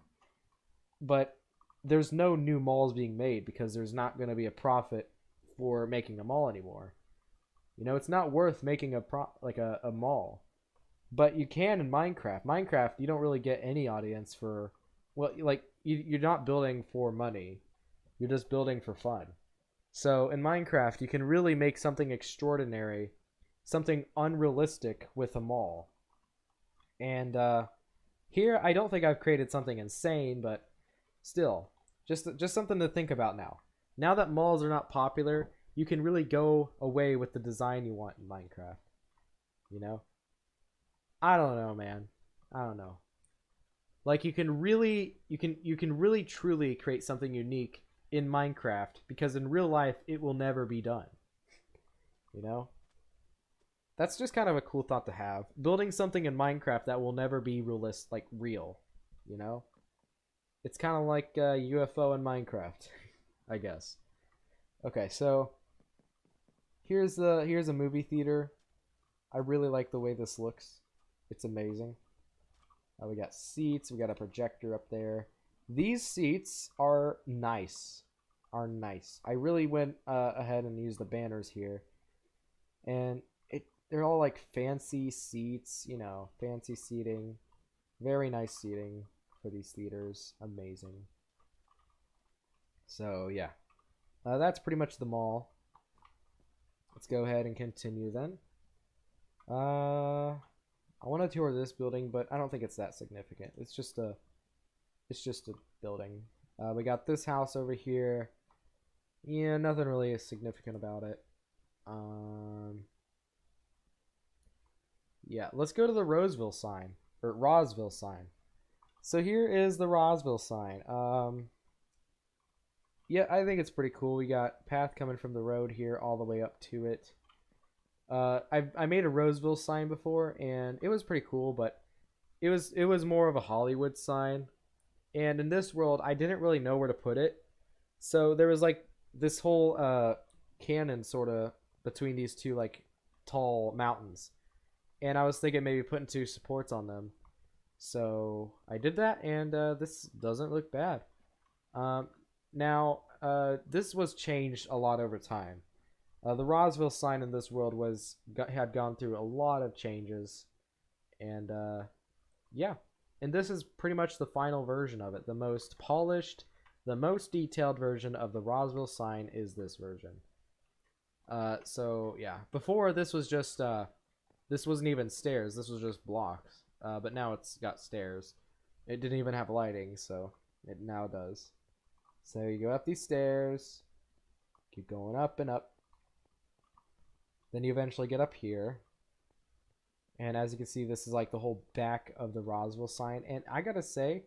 but there's no new malls being made because there's not going to be a profit for making a mall anymore. You know, it's not worth making a mall, but you can in Minecraft. Minecraft, you don't really get any audience for, well, like you're not building for money, you're just building for fun. So in Minecraft, you can really make something extraordinary, something unrealistic with a mall. And here, I don't think I've created something insane, but still, just something to think about now. Now that malls are not popular, you can really go away with the design you want in Minecraft. You know? I don't know, man. I don't know. Like you can really truly create something unique in Minecraft because in real life it will never be done. You know? That's just kind of a cool thought to have. Building something in Minecraft that will never be real, you know? It's kind of like a UFO in Minecraft, I guess. Okay, so here's a movie theater. I really like the way this looks. It's amazing. We got seats. We got a projector up there. These seats are nice. I really went ahead and used the banners here, and they're all like fancy seats. You know, fancy seating. Very nice seating for these theaters. Amazing. So yeah, that's pretty much the mall. Let's go ahead and continue then. I want to tour this building, but I don't think it's that significant. It's just a building. We got this house over here. Yeah, nothing really significant about it. Yeah, let's go to the Roseville sign, or RhawesWorld sign. So here is the RhawesWorld sign. Yeah, I think it's pretty cool. We got path coming from the road here all the way up to it. I made a Roseville sign before, and it was pretty cool, but it was more of a Hollywood sign. And in this world, I didn't really know where to put it, so there was like this whole cannon sort of between these two like tall mountains, and I was thinking maybe putting two supports on them. So I did that, and this doesn't look bad. Now, this was changed a lot over time. The RhawesWorld sign in this world had gone through a lot of changes, and yeah, and this is pretty much the final version of it. The most polished, the most detailed version of the RhawesWorld sign is this version. So yeah, before this was just this wasn't even stairs. This was just blocks. But now it's got stairs. It didn't even have lighting, so it now does. So you go up these stairs, keep going up and up. Then you eventually get up here. And as you can see, this is like the whole back of the RhawesWorld sign. And I gotta say,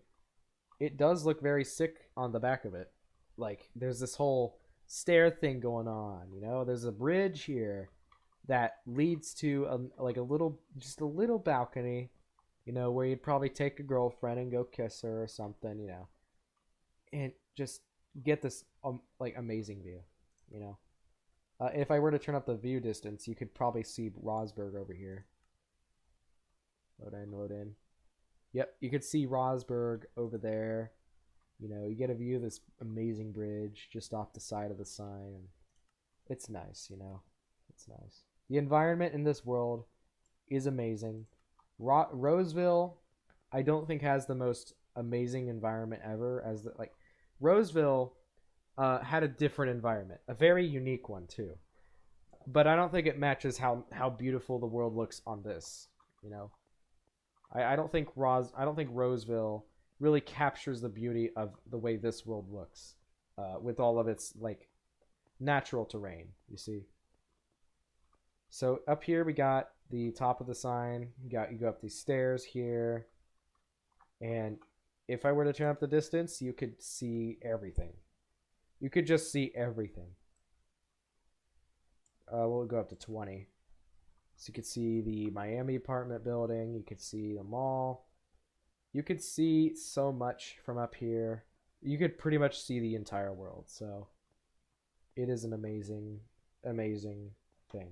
it does look very sick on the back of it. Like, there's this whole stair thing going on, you know? There's a bridge here that leads to just a little balcony, you know, where you'd probably take a girlfriend and go kiss her or something, you know. And just get this, like, amazing view, you know? If I were to turn up the view distance, you could probably see RhawesWorld over here. Load in. Yep, you could see RhawesWorld over there. You know, you get a view of this amazing bridge just off the side of the sign. It's nice, you know. It's nice. The environment in this world is amazing. Roseville, I don't think has the most amazing environment ever. Roseville had a different environment, a very unique one too. But I don't think it matches how beautiful the world looks on this, you know. I don't think Roseville really captures the beauty of the way this world looks, with all of its like natural terrain. You see. So up here we got the top of the sign. You go up these stairs here, and if I were to turn up the distance, you could see everything. You could just see everything. We'll go up to 20. So you could see the Miami apartment building. You could see the mall. You could see so much from up here. You could pretty much see the entire world. So it is an amazing, amazing thing.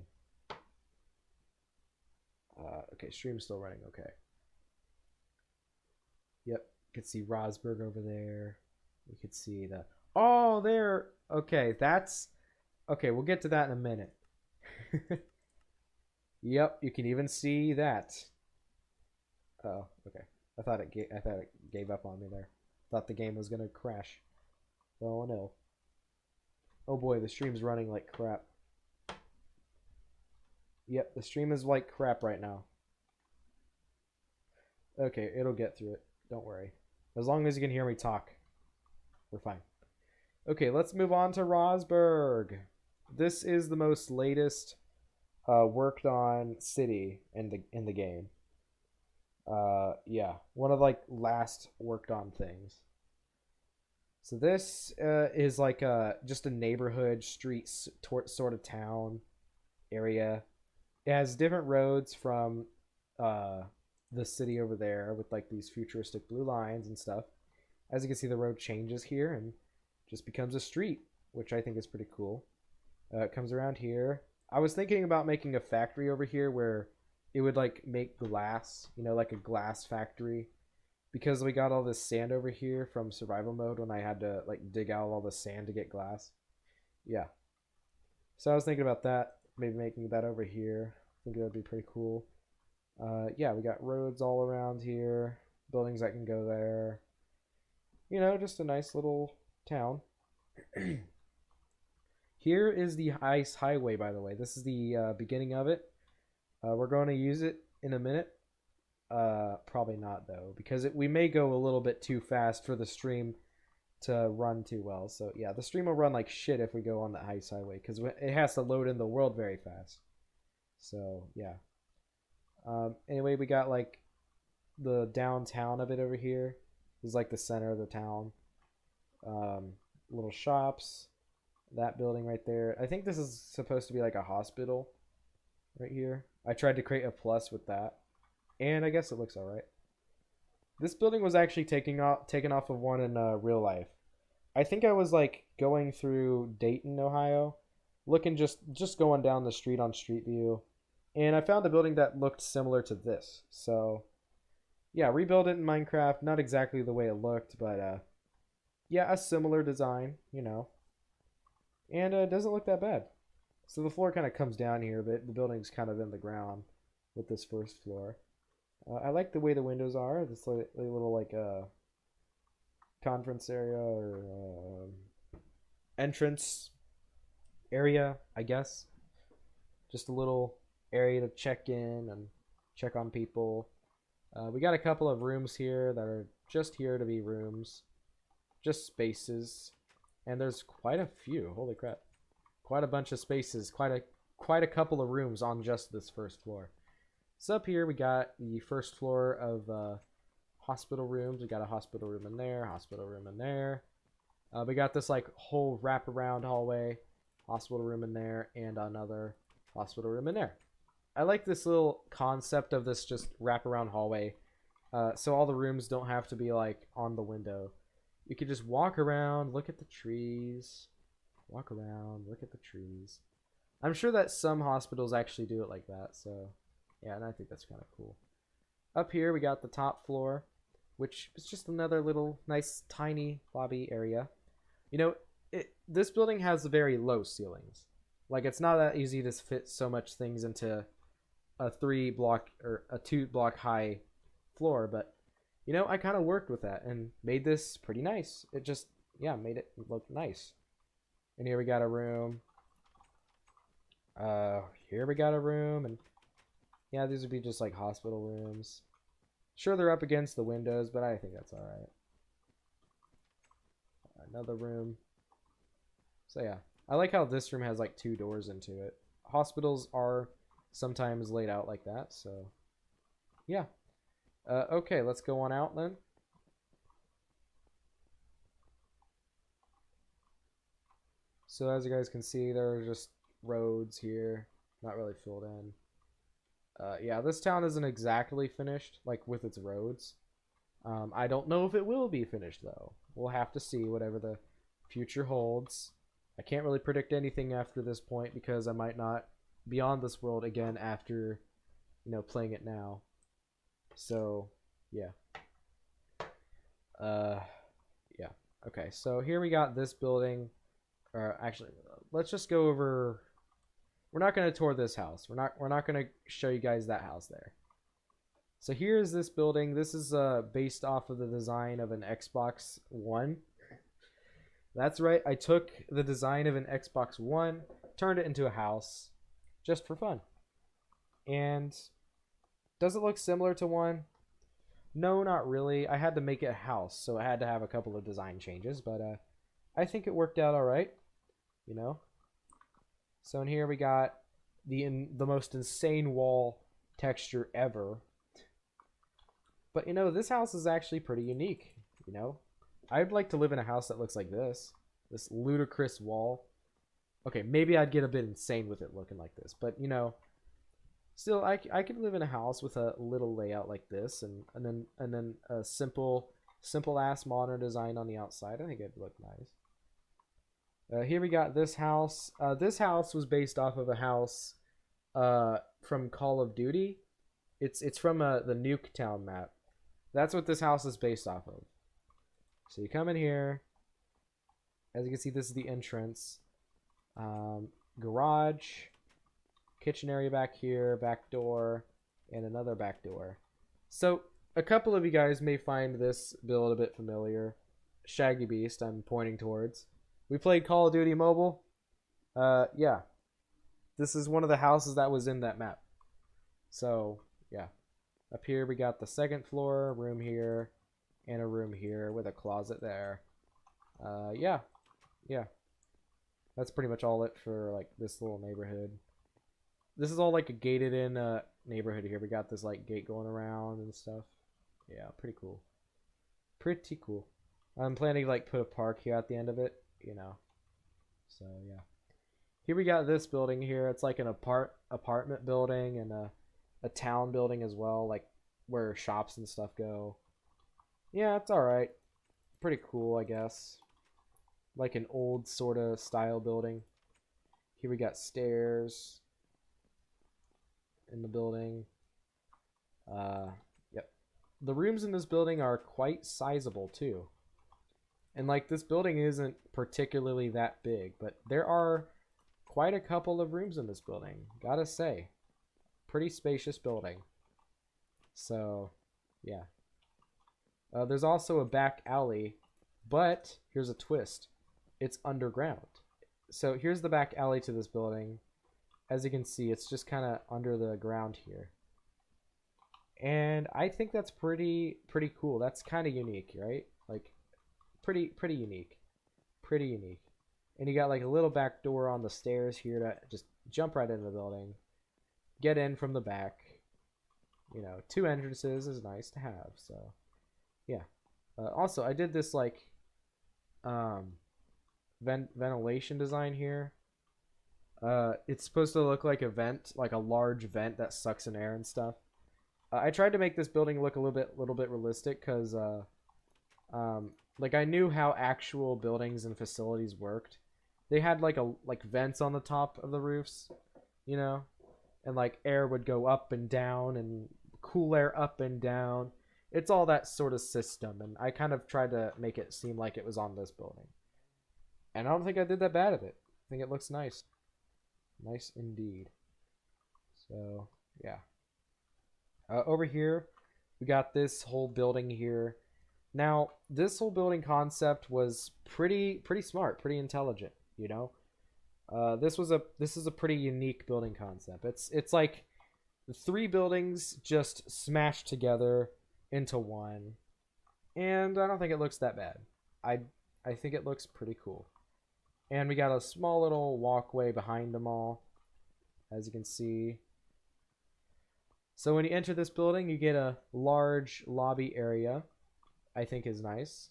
Okay, stream's still running. Okay. Yep, you could see Rosberg over there. We could see the... Oh, there. Okay, that's... Okay, we'll get to that in a minute. Yep, you can even see that. Oh, okay. I thought it gave up on me there. Thought the game was gonna crash. Oh no. Oh boy, the stream's running like crap. Yep, the stream is like crap right now. Okay, it'll get through it. Don't worry. As long as you can hear me talk, we're fine. Okay, let's move on to Rosberg. This is the most latest worked on city in the game. Yeah, one of like last worked on things. So this is like just a neighborhood, street sort of town area. It has different roads from the city over there with like these futuristic blue lines and stuff. As you can see, the road changes here and just becomes a street, which I think is pretty cool. It comes around here. I was thinking about making a factory over here where it would like make glass, you know, like a glass factory, because we got all this sand over here from survival mode when I had to like dig out all the sand to get glass. Yeah. So I was thinking about that, maybe making that over here. I think that would be pretty cool. Yeah, we got roads all around here, buildings that can go there. You know, just a nice little town. Here is the ice highway, by the way. This is the beginning of it. We're going to use it in a minute. Probably not, though, because we may go a little bit too fast for the stream to run too well. So, yeah, the stream will run like shit if we go on the ice highway, because it has to load in the world very fast. So, yeah. Anyway, we got, like, the downtown of it over here. This is, like, the center of the town. Little shops. That building right there. I think this is supposed to be like a hospital right here. I tried to create a plus with that, and I guess it looks all right. This building was actually taken off of one in real life. I think I was like going through Dayton, Ohio, looking just going down the street on Street View, and I found a building that looked similar to this. So yeah, rebuild it in Minecraft. Not exactly the way it looked, but yeah, a similar design, you know. And it doesn't look that bad. So the floor kind of comes down here, but the building's kind of in the ground with this first floor. I like the way the windows are. This little like conference area or entrance area, I guess. Just a little area to check in and check on people. We got a couple of rooms here that are just here to be rooms. Just spaces. And there's quite a few. Holy crap. Quite a bunch of spaces. Quite a couple of rooms on just this first floor. So up here we got the first floor of hospital rooms. We got a hospital room in there, hospital room in there. We got this like whole wraparound hallway, hospital room in there, and another hospital room in there. I like this little concept of this just wraparound hallway. So all the rooms don't have to be like on the window. You could just walk around, look at the trees, walk around, look at the trees. I'm sure that some hospitals actually do it like that, so yeah, and I think that's kind of cool. Up here we got the top floor, which is just another little nice tiny lobby area. You know, this building has very low ceilings. Like, it's not that easy to fit so much things into a 3-block or a 2-block high floor, but you know, I kind of worked with that and made this pretty nice. It just, yeah, made it look nice. And here we got a room. Here we got a room, and yeah, these would be just like hospital rooms. Sure, they're up against the windows, but I think that's all right. Another room. So yeah, I like how this room has like 2 doors into it. Hospitals are sometimes laid out like that, so yeah. Okay, let's go on out then. So as you guys can see, there are just roads here, not really filled in. Yeah, this town isn't exactly finished, like with its roads. I don't know if it will be finished though. We'll have to see whatever the future holds. I can't really predict anything after this point because I might not be on this world again after, playing it now. So, yeah. Yeah. Okay, so here we got this building. Or actually, let's just go over. We're not going to tour this house. We're not going to show you guys that house there. So here's this building. This is based off of the design of an Xbox One. That's right. I took the design of an Xbox One, turned it into a house, just for fun. And does it look similar to one? No, not really. I had to make it a house, so I had to have a couple of design changes, but I think it worked out all right. So in here we got the most insane wall texture ever. But this house is actually pretty unique. I'd like to live in a house that looks like this ludicrous wall. Okay, maybe I'd get a bit insane with it looking like this, but still, I could live in a house with a little layout like this, and then a simple ass modern design on the outside. I think it'd look nice. Here we got this house. This house was based off of a house from Call of Duty. It's from the Nuketown map. That's what this house is based off of. So you come in here. As you can see, this is the entrance. Garage. Kitchen area back here. Back door. And another back door. So a couple of you guys may find this build a bit familiar. Shaggy Beast I'm pointing towards. We played Call of Duty Mobile. Yeah. This is one of the houses that was in that map. So, yeah. Up here we got the second floor, room here, and a room here with a closet there. Yeah. That's pretty much all it for like this little neighborhood. This is all like a gated in neighborhood here. We got this like gate going around and stuff. Yeah, pretty cool. Pretty cool. I'm planning to like put a park here at the end of it, So yeah. Here we got this building here. It's like an apartment building and a town building as well, like where shops and stuff go. Yeah, it's alright. Pretty cool, I guess. Like an old sort of style building. Here we got stairs in the building. Yep. The rooms in this building are quite sizable too. And like this building isn't particularly that big, but there are quite a couple of rooms in this building, gotta say. Pretty spacious building. So, yeah. There's also a back alley, but here's a twist. It's underground. So here's the back alley to this building. As you can see, it's just kind of under the ground here. And I think that's pretty cool. That's kind of unique, right? Like, pretty unique. Pretty unique. And you got like a little back door on the stairs here to just jump right into the building. Get in from the back. 2 entrances is nice to have. So, yeah. Also, I did this like ventilation design here. It's supposed to look like a vent, like a large vent that sucks in air and stuff. I tried to make this building look a little bit realistic because like I knew how actual buildings and facilities worked. They had like vents on the top of the roofs, and like air would go up and down and cool air up and down. It's all that sort of system, and I kind of tried to make it seem like it was on this building. And I don't think I did that bad at it. I think it looks nice. Nice indeed. So, yeah. Over here, we got this whole building here. Now, this whole building concept was pretty smart, pretty intelligent, This is a pretty unique building concept. It's like 3 buildings just smashed together into one. And I don't think it looks that bad. I think it looks pretty cool. And we got a small little walkway behind them all, as you can see. So when you enter this building, you get a large lobby area, I think is nice.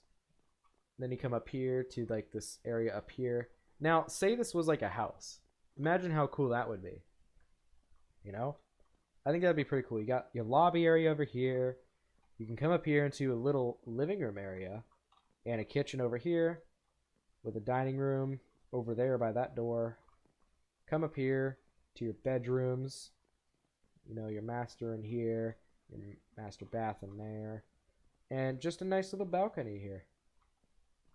Then you come up here to like this area up here. Now, say this was like a house. Imagine how cool that would be. You know? I think that'd be pretty cool. You got your lobby area over here. You can come up here into a little living room area and a kitchen over here with a dining room over there by that door. Come up here to your bedrooms. You know, your master in here, your master bath in there, and just a nice little balcony here.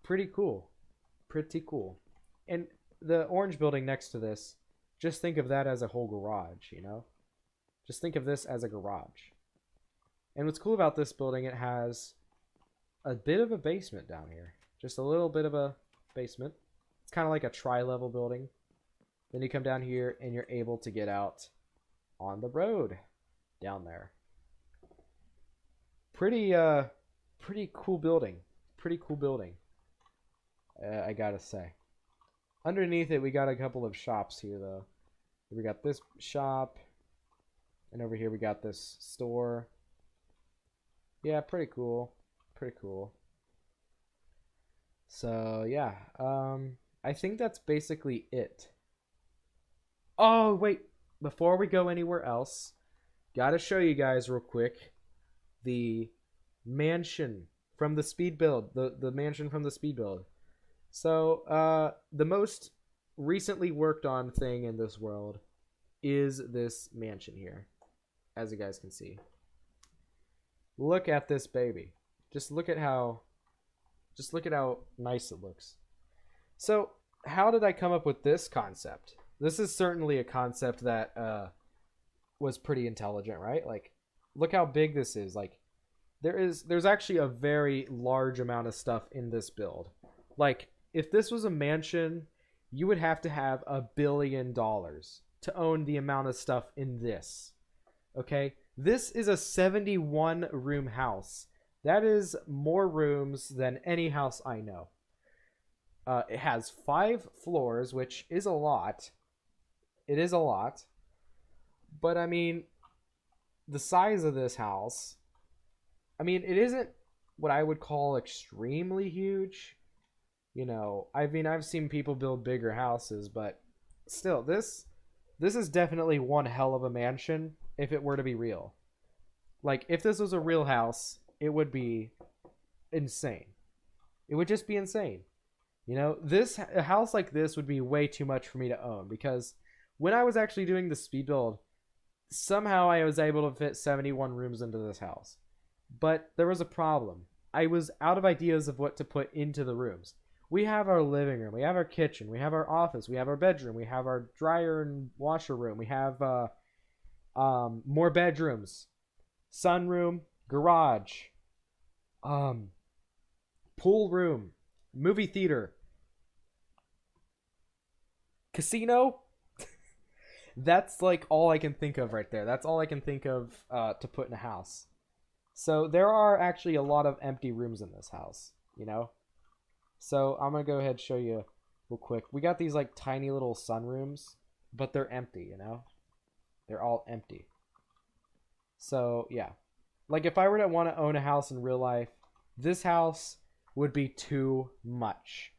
Pretty cool. Pretty cool. And the orange building next to this, just think of that as a whole garage, you know? Just think of this as a garage. And what's cool about this building, it has a bit of a basement down here. Just a little bit of a basement. It's kind of like a tri-level building. Then you come down here and you're able to get out on the road down there. Pretty cool building. Pretty cool building. I gotta say. Underneath it, we got a couple of shops here, though. We got this shop, and over here we got this store. Yeah, pretty cool. Pretty cool. So yeah, I think that's basically it. Oh wait, before we go anywhere else, gotta show you guys real quick the mansion from the speed build. The mansion from the speed build. So the most recently worked on thing in this world is this mansion here, as you guys can see. Look at this baby. Just look at how nice it looks. So how did I come up with this concept? This is certainly a concept that was pretty intelligent, right? Like, look how big this is. Like, there's actually a very large amount of stuff in this build. Like, if this was a mansion, you would have to have $1 billion to own the amount of stuff in this. Okay? This is a 71 room house. That is more rooms than any house I know. It has 5 floors, which is a lot. It is a lot. But I mean, the size of this house, I mean, it isn't what I would call extremely huge. You know, I mean, I've seen people build bigger houses, but still, this is definitely one hell of a mansion if it were to be real. Like, if this was a real house, it would be insane. It would just be insane. You know, a house like this would be way too much for me to own, because when I was actually doing the speed build, somehow I was able to fit 71 rooms into this house. But there was a problem. I was out of ideas of what to put into the rooms. We have our living room, we have our kitchen, we have our office, we have our bedroom, we have our dryer and washer room, we have more bedrooms, sunroom, garage, pool room, movie theater, casino. That's like all I can think of right there. That's all I can think of to put in a house. So there are actually a lot of empty rooms in this house, you know? So I'm going to go ahead and show you real quick. We got these like tiny little sunrooms, but they're empty, you know? They're all empty. So yeah. Like if I were to want to own a house in real life, this house would be too much.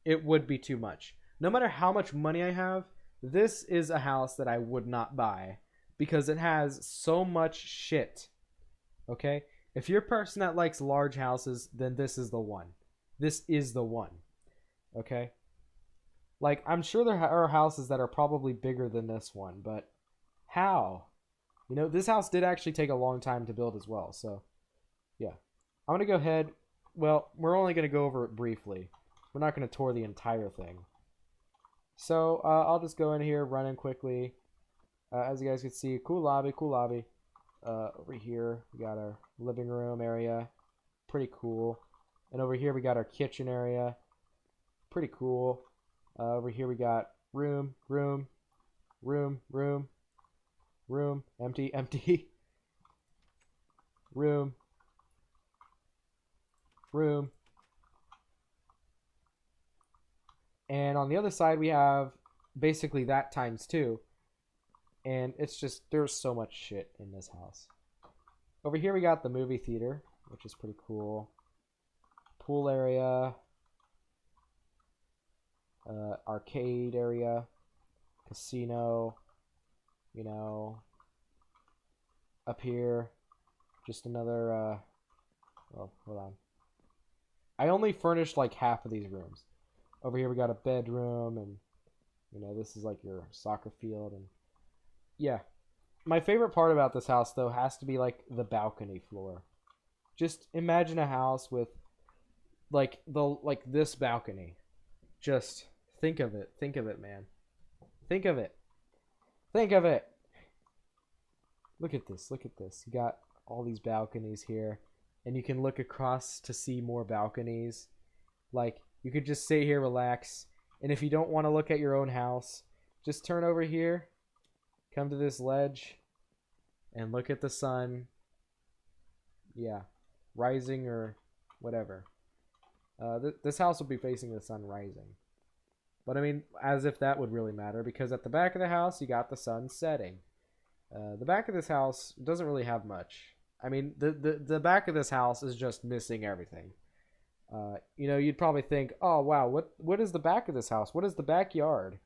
It would be too much. No matter how much money I have, this is a house that I would not buy because it has so much shit. Okay? If you're a person that likes large houses, then this is the one. This is the one. Okay? Like, I'm sure there are houses that are probably bigger than this one, but how? You know, this house did actually take a long time to build as well, so yeah. I'm going to go ahead. Well, we're only going to go over it briefly. We're not going to tour the entire thing. So, I'll just go in here, run in quickly. As you guys can see, cool lobby, cool lobby. Over here, we got our living room area. Pretty cool. And over here, we got our kitchen area. Pretty cool. Over here, we got room, empty, empty. Room, room. And on the other side, we have basically that times 2. And it's just, there's so much shit in this house. Over here, we got the movie theater, which is pretty cool. Pool area. Arcade area. Casino. You know. Up here. Just another, oh, hold on. I only furnished like half of these rooms. Over here we got a bedroom, and you know, this is like your soccer field, and yeah. My favorite part about this house though has to be like the balcony floor. Just imagine a house with like this balcony. Just think of it. Think of it, man. Think of it. Think of it. Look at this. Look at this. You got all these balconies here, and you can look across to see more balconies. Like, you could just sit here, relax, and if you don't want to look at your own house, just turn over here, come to this ledge, and look at the sun. Yeah, rising or whatever. This house will be facing the sun rising. But I mean, as if that would really matter, because at the back of the house, you got the sun setting. The back of this house doesn't really have much. I mean, the back of this house is just missing everything. You know, you'd probably think, oh, wow, what is the back of this house? What is the backyard?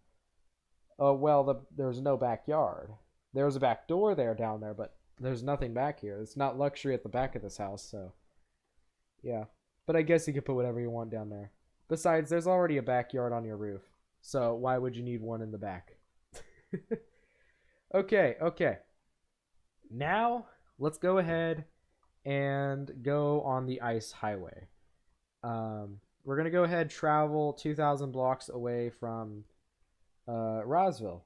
Oh, well, there's no backyard. There's a back door down there, but there's nothing back here. It's not luxury at the back of this house, so yeah. But I guess you could put whatever you want down there. Besides, there's already a backyard on your roof, so why would you need one in the back? Okay. Now, let's go ahead and go on the ice highway. We're going to go ahead travel 2,000 blocks away from RhawesWorld,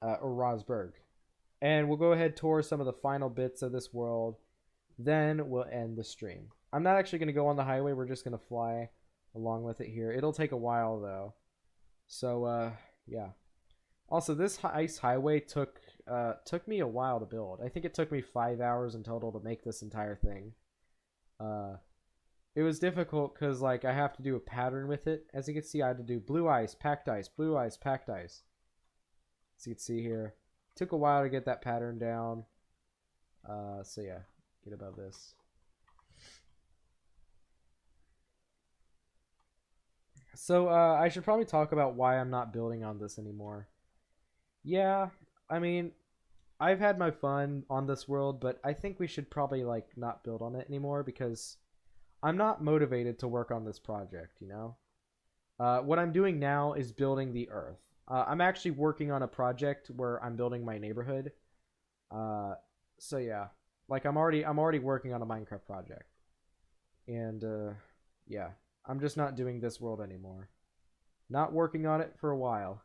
or RhawesWorld. And we'll go ahead tour some of the final bits of this world. Then we'll end the stream. I'm not actually going to go on the highway. We're just going to fly along with it here. It'll take a while, though. So, yeah. Also, this ice highway took me a while to build. I think it took me 5 hours in total to make this entire thing. It was difficult because, like, I have to do a pattern with it. As you can see, I had to do blue ice, packed ice, blue ice, packed ice. As you can see here. Took a while to get that pattern down. So yeah, get above this. So, I should probably talk about why I'm not building on this anymore. Yeah, I mean, I've had my fun on this world, but I think we should probably, like, not build on it anymore because I'm not motivated to work on this project, you know? What I'm doing now is building the Earth. I'm actually working on a project where I'm building my neighborhood. So yeah, like I'm already working on a Minecraft project. And, yeah. I'm just not doing this world anymore. Not working on it for a while.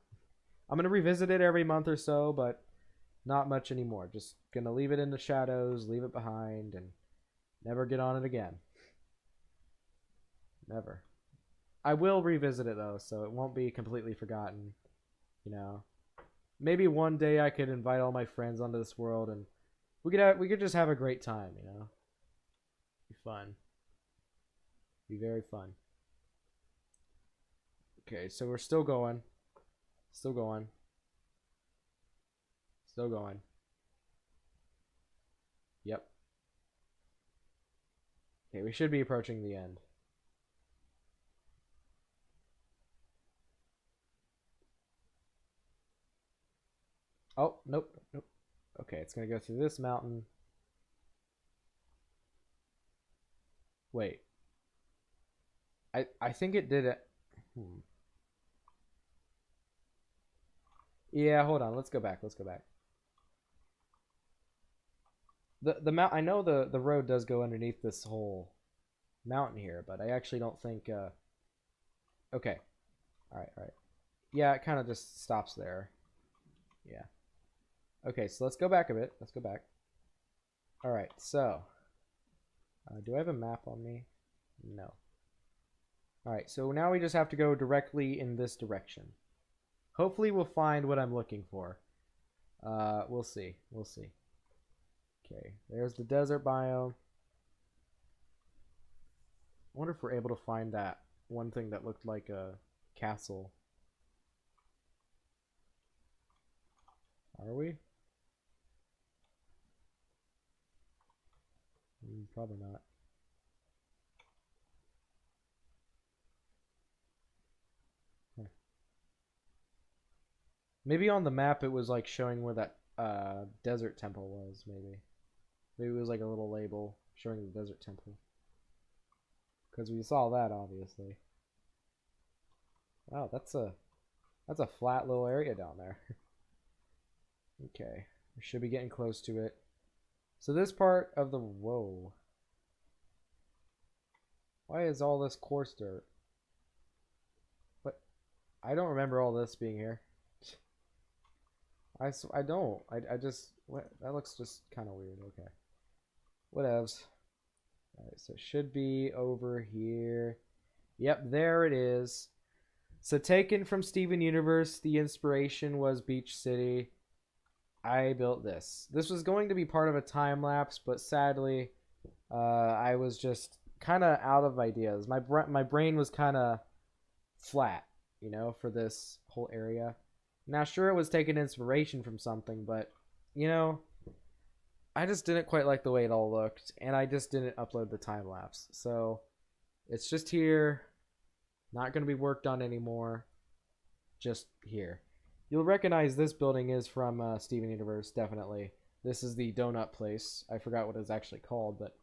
I'm going to revisit it every month or so, but not much anymore. Just going to leave it in the shadows, leave it behind, and never get on it again. Never. I will revisit it, though, so it won't be completely forgotten. You know? Maybe one day I could invite all my friends onto this world, and we could just have a great time, you know? Be fun. Be very fun. Okay, so we're still going. Still going. Still going. Yep. Okay, we should be approaching the end. Oh, nope. Okay, it's gonna go through this mountain. Wait. I think it did it. Yeah, hold on. Let's go back. The mount. I know the road does go underneath this whole mountain here, but I actually don't think. Okay. All right. Yeah, it kind of just stops there. Yeah. Okay, so let's go back a bit. Let's go back. All right. So, do I have a map on me? No. All right. So now we just have to go directly in this direction. Hopefully we'll find what I'm looking for. We'll see. Okay, there's the desert biome. wonder if we're able to find that one thing that looked like a castle. Are we? Probably not. Maybe on the map it was like showing where that desert temple was, maybe. Maybe it was like a little label showing the desert temple. Because we saw that, obviously. Wow, that's a flat little area down there. Okay, we should be getting close to it. So this part of the... Whoa. Why is all this coarse dirt? What? I don't remember all this being here. I don't. I just... What? That looks just kind of weird. Okay. Whatevs. Alright, so it should be over here. Yep, there it is. So taken from Steven Universe, the inspiration was Beach City. I built this. This was going to be part of a time lapse, but sadly, I was just kind of out of ideas. My brain was kind of flat, you know, for this whole area. Now, sure, it was taking inspiration from something, but, you know, I just didn't quite like the way it all looked, and I just didn't upload the time lapse. So it's just here, not going to be worked on anymore, just here. You'll recognize this building is from Steven Universe, definitely. This is the donut place. I forgot what it's actually called, but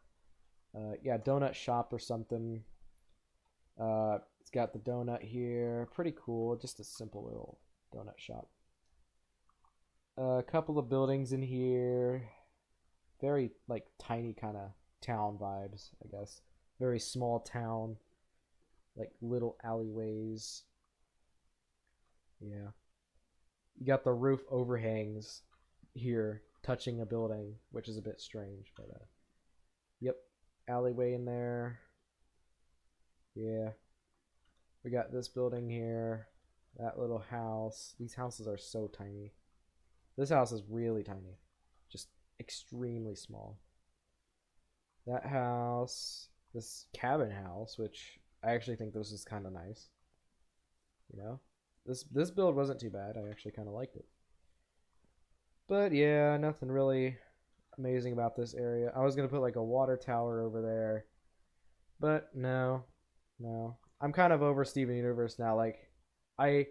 yeah, donut shop or something. It's got the donut here. Pretty cool. Just a simple little donut shop. A couple of buildings in here. Very, like, tiny kind of town vibes, I guess. Very small town. Like, little alleyways. Yeah. You got the roof overhangs here touching a building, which is a bit strange, but yep, alleyway in there. Yeah. We got this building here, that little house. These houses are so tiny. This house is really tiny. Just extremely small. That house, this cabin house, which I actually think this is kind of nice. You know? This build wasn't too bad. I actually kind of liked it. But yeah, nothing really amazing about this area. I was going to put like a water tower over there. But no. I'm kind of over Steven Universe now. Like, I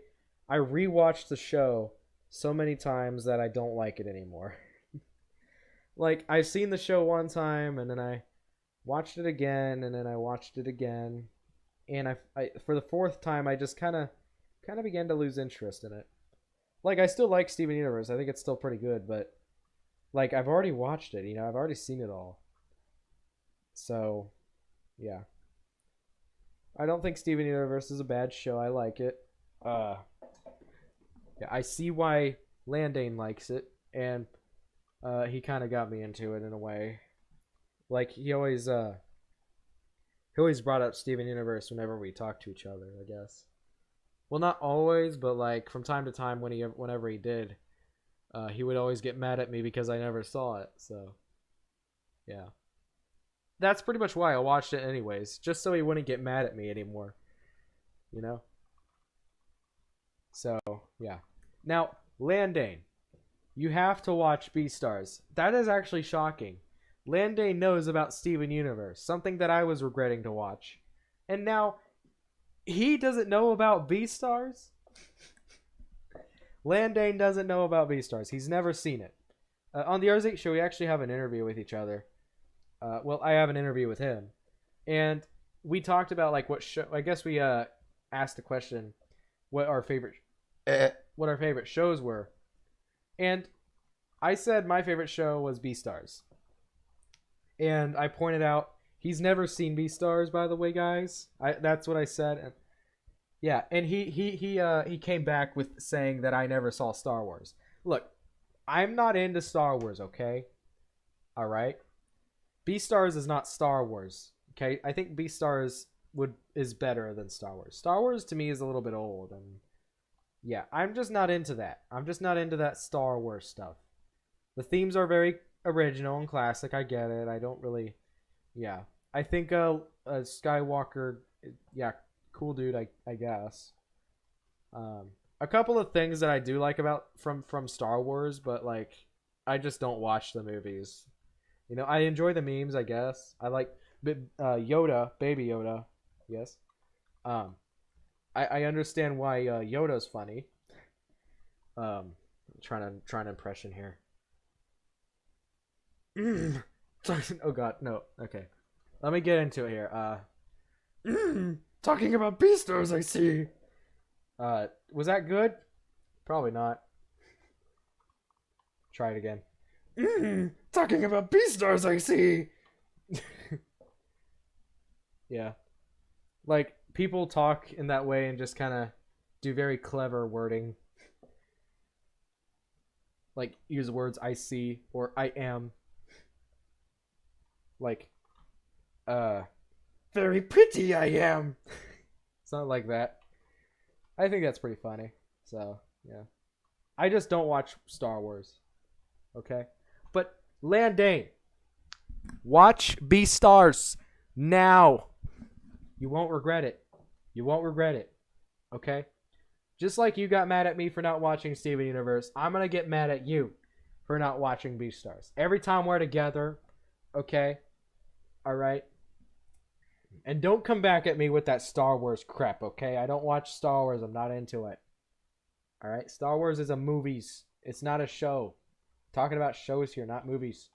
rewatched the show so many times that I don't like it anymore. Like, I've seen the show one time, and then I watched it again, and then I watched it again. And I for the fourth time, I just kind of began to lose interest in it. Like, I still like Steven Universe. I think it's still pretty good, but like, I've already watched it, you know, I've already seen it all. So, yeah. I don't think Steven Universe is a bad show. I like it. Yeah, I see why Landane likes it, and he kind of got me into it in a way. Like, he always brought up Steven Universe whenever we talked to each other, I guess. Well, not always, but like from time to time whenever he did, he would always get mad at me because I never saw it. So, yeah. That's pretty much why I watched it anyways, just so he wouldn't get mad at me anymore. You know? So, yeah. Now, Landane, you have to watch Beastars. That is actually shocking. Landane knows about Steven Universe, something that I was regretting to watch. And now he doesn't know about Beastars? Landane doesn't know about Beastars. He's never seen it. On the RhawesWorld show, we actually have an interview with each other. Well, I have an interview with him. And we talked about, like, what show... I guess we asked the question what our favorite shows were. And I said my favorite show was Beastars. And I pointed out he's never seen Beastars, by the way, guys. That's what I said. And yeah, and he came back with saying that I never saw Star Wars. Look, I'm not into Star Wars, okay? All right. Beastars is not Star Wars, okay? I think Beastars is better than Star Wars. Star Wars to me is a little bit old, and yeah, I'm just not into that. I'm just not into that Star Wars stuff. The themes are very original and classic. I get it. I don't really, yeah. I think Skywalker, yeah, cool dude. I guess. A couple of things that I do like about from Star Wars, but like I just don't watch the movies. You know, I enjoy the memes. I guess I like Yoda, Baby Yoda. Yes. Um, I understand why Yoda's funny. Trying to impression here. Oh God, no. Okay, let me get into it here. Talking about Beastars, I see. Was that good? Probably not. Try it again. Talking about Beastars, I see. Yeah, like people talk in that way and just kind of do very clever wording, like use words I see or I am, like very pretty I am. Something like that. I think that's pretty funny. So yeah, I just don't watch Star Wars. Okay, but Landane, watch Beastars now. You won't regret it. You won't regret it. Okay? Just like you got mad at me for not watching Steven Universe, I'm going to get mad at you for not watching Beastars. Every time we're together, okay? All right? And don't come back at me with that Star Wars crap, okay? I don't watch Star Wars. I'm not into it. All right? Star Wars is a movies. It's not a show. I'm talking about shows here, not movies.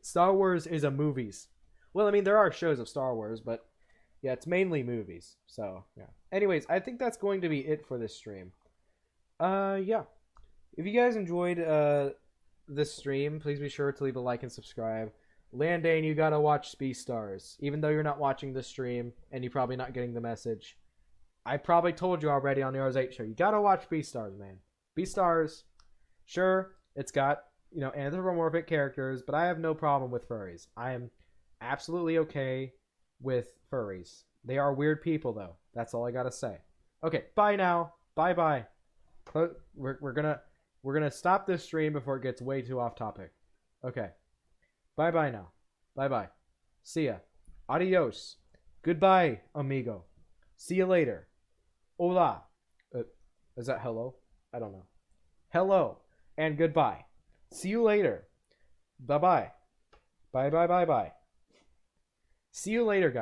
Star Wars is a movies. Well, I mean, there are shows of Star Wars, but yeah, it's mainly movies. So, yeah. Anyways, I think that's going to be it for this stream. Yeah. If you guys enjoyed this stream, please be sure to leave a like and subscribe. Landane, you gotta watch Beastars. Even though you're not watching the stream, and you're probably not getting the message. I probably told you already on the RhawesWorld show. You gotta watch Beastars, man. Beastars, sure, it's got, you know, anthropomorphic characters, but I have no problem with furries. I am absolutely okay with furries. They are weird people, though. That's all I gotta say. Okay, bye now. Bye bye. We're gonna stop this stream before it gets way too off topic. Okay. Bye bye now. Bye bye. See ya. Adios. Goodbye, amigo. See you later. Hola. Is that hello? I don't know. Hello and goodbye. See you later. Bye bye. Bye bye bye bye. See you later, guys.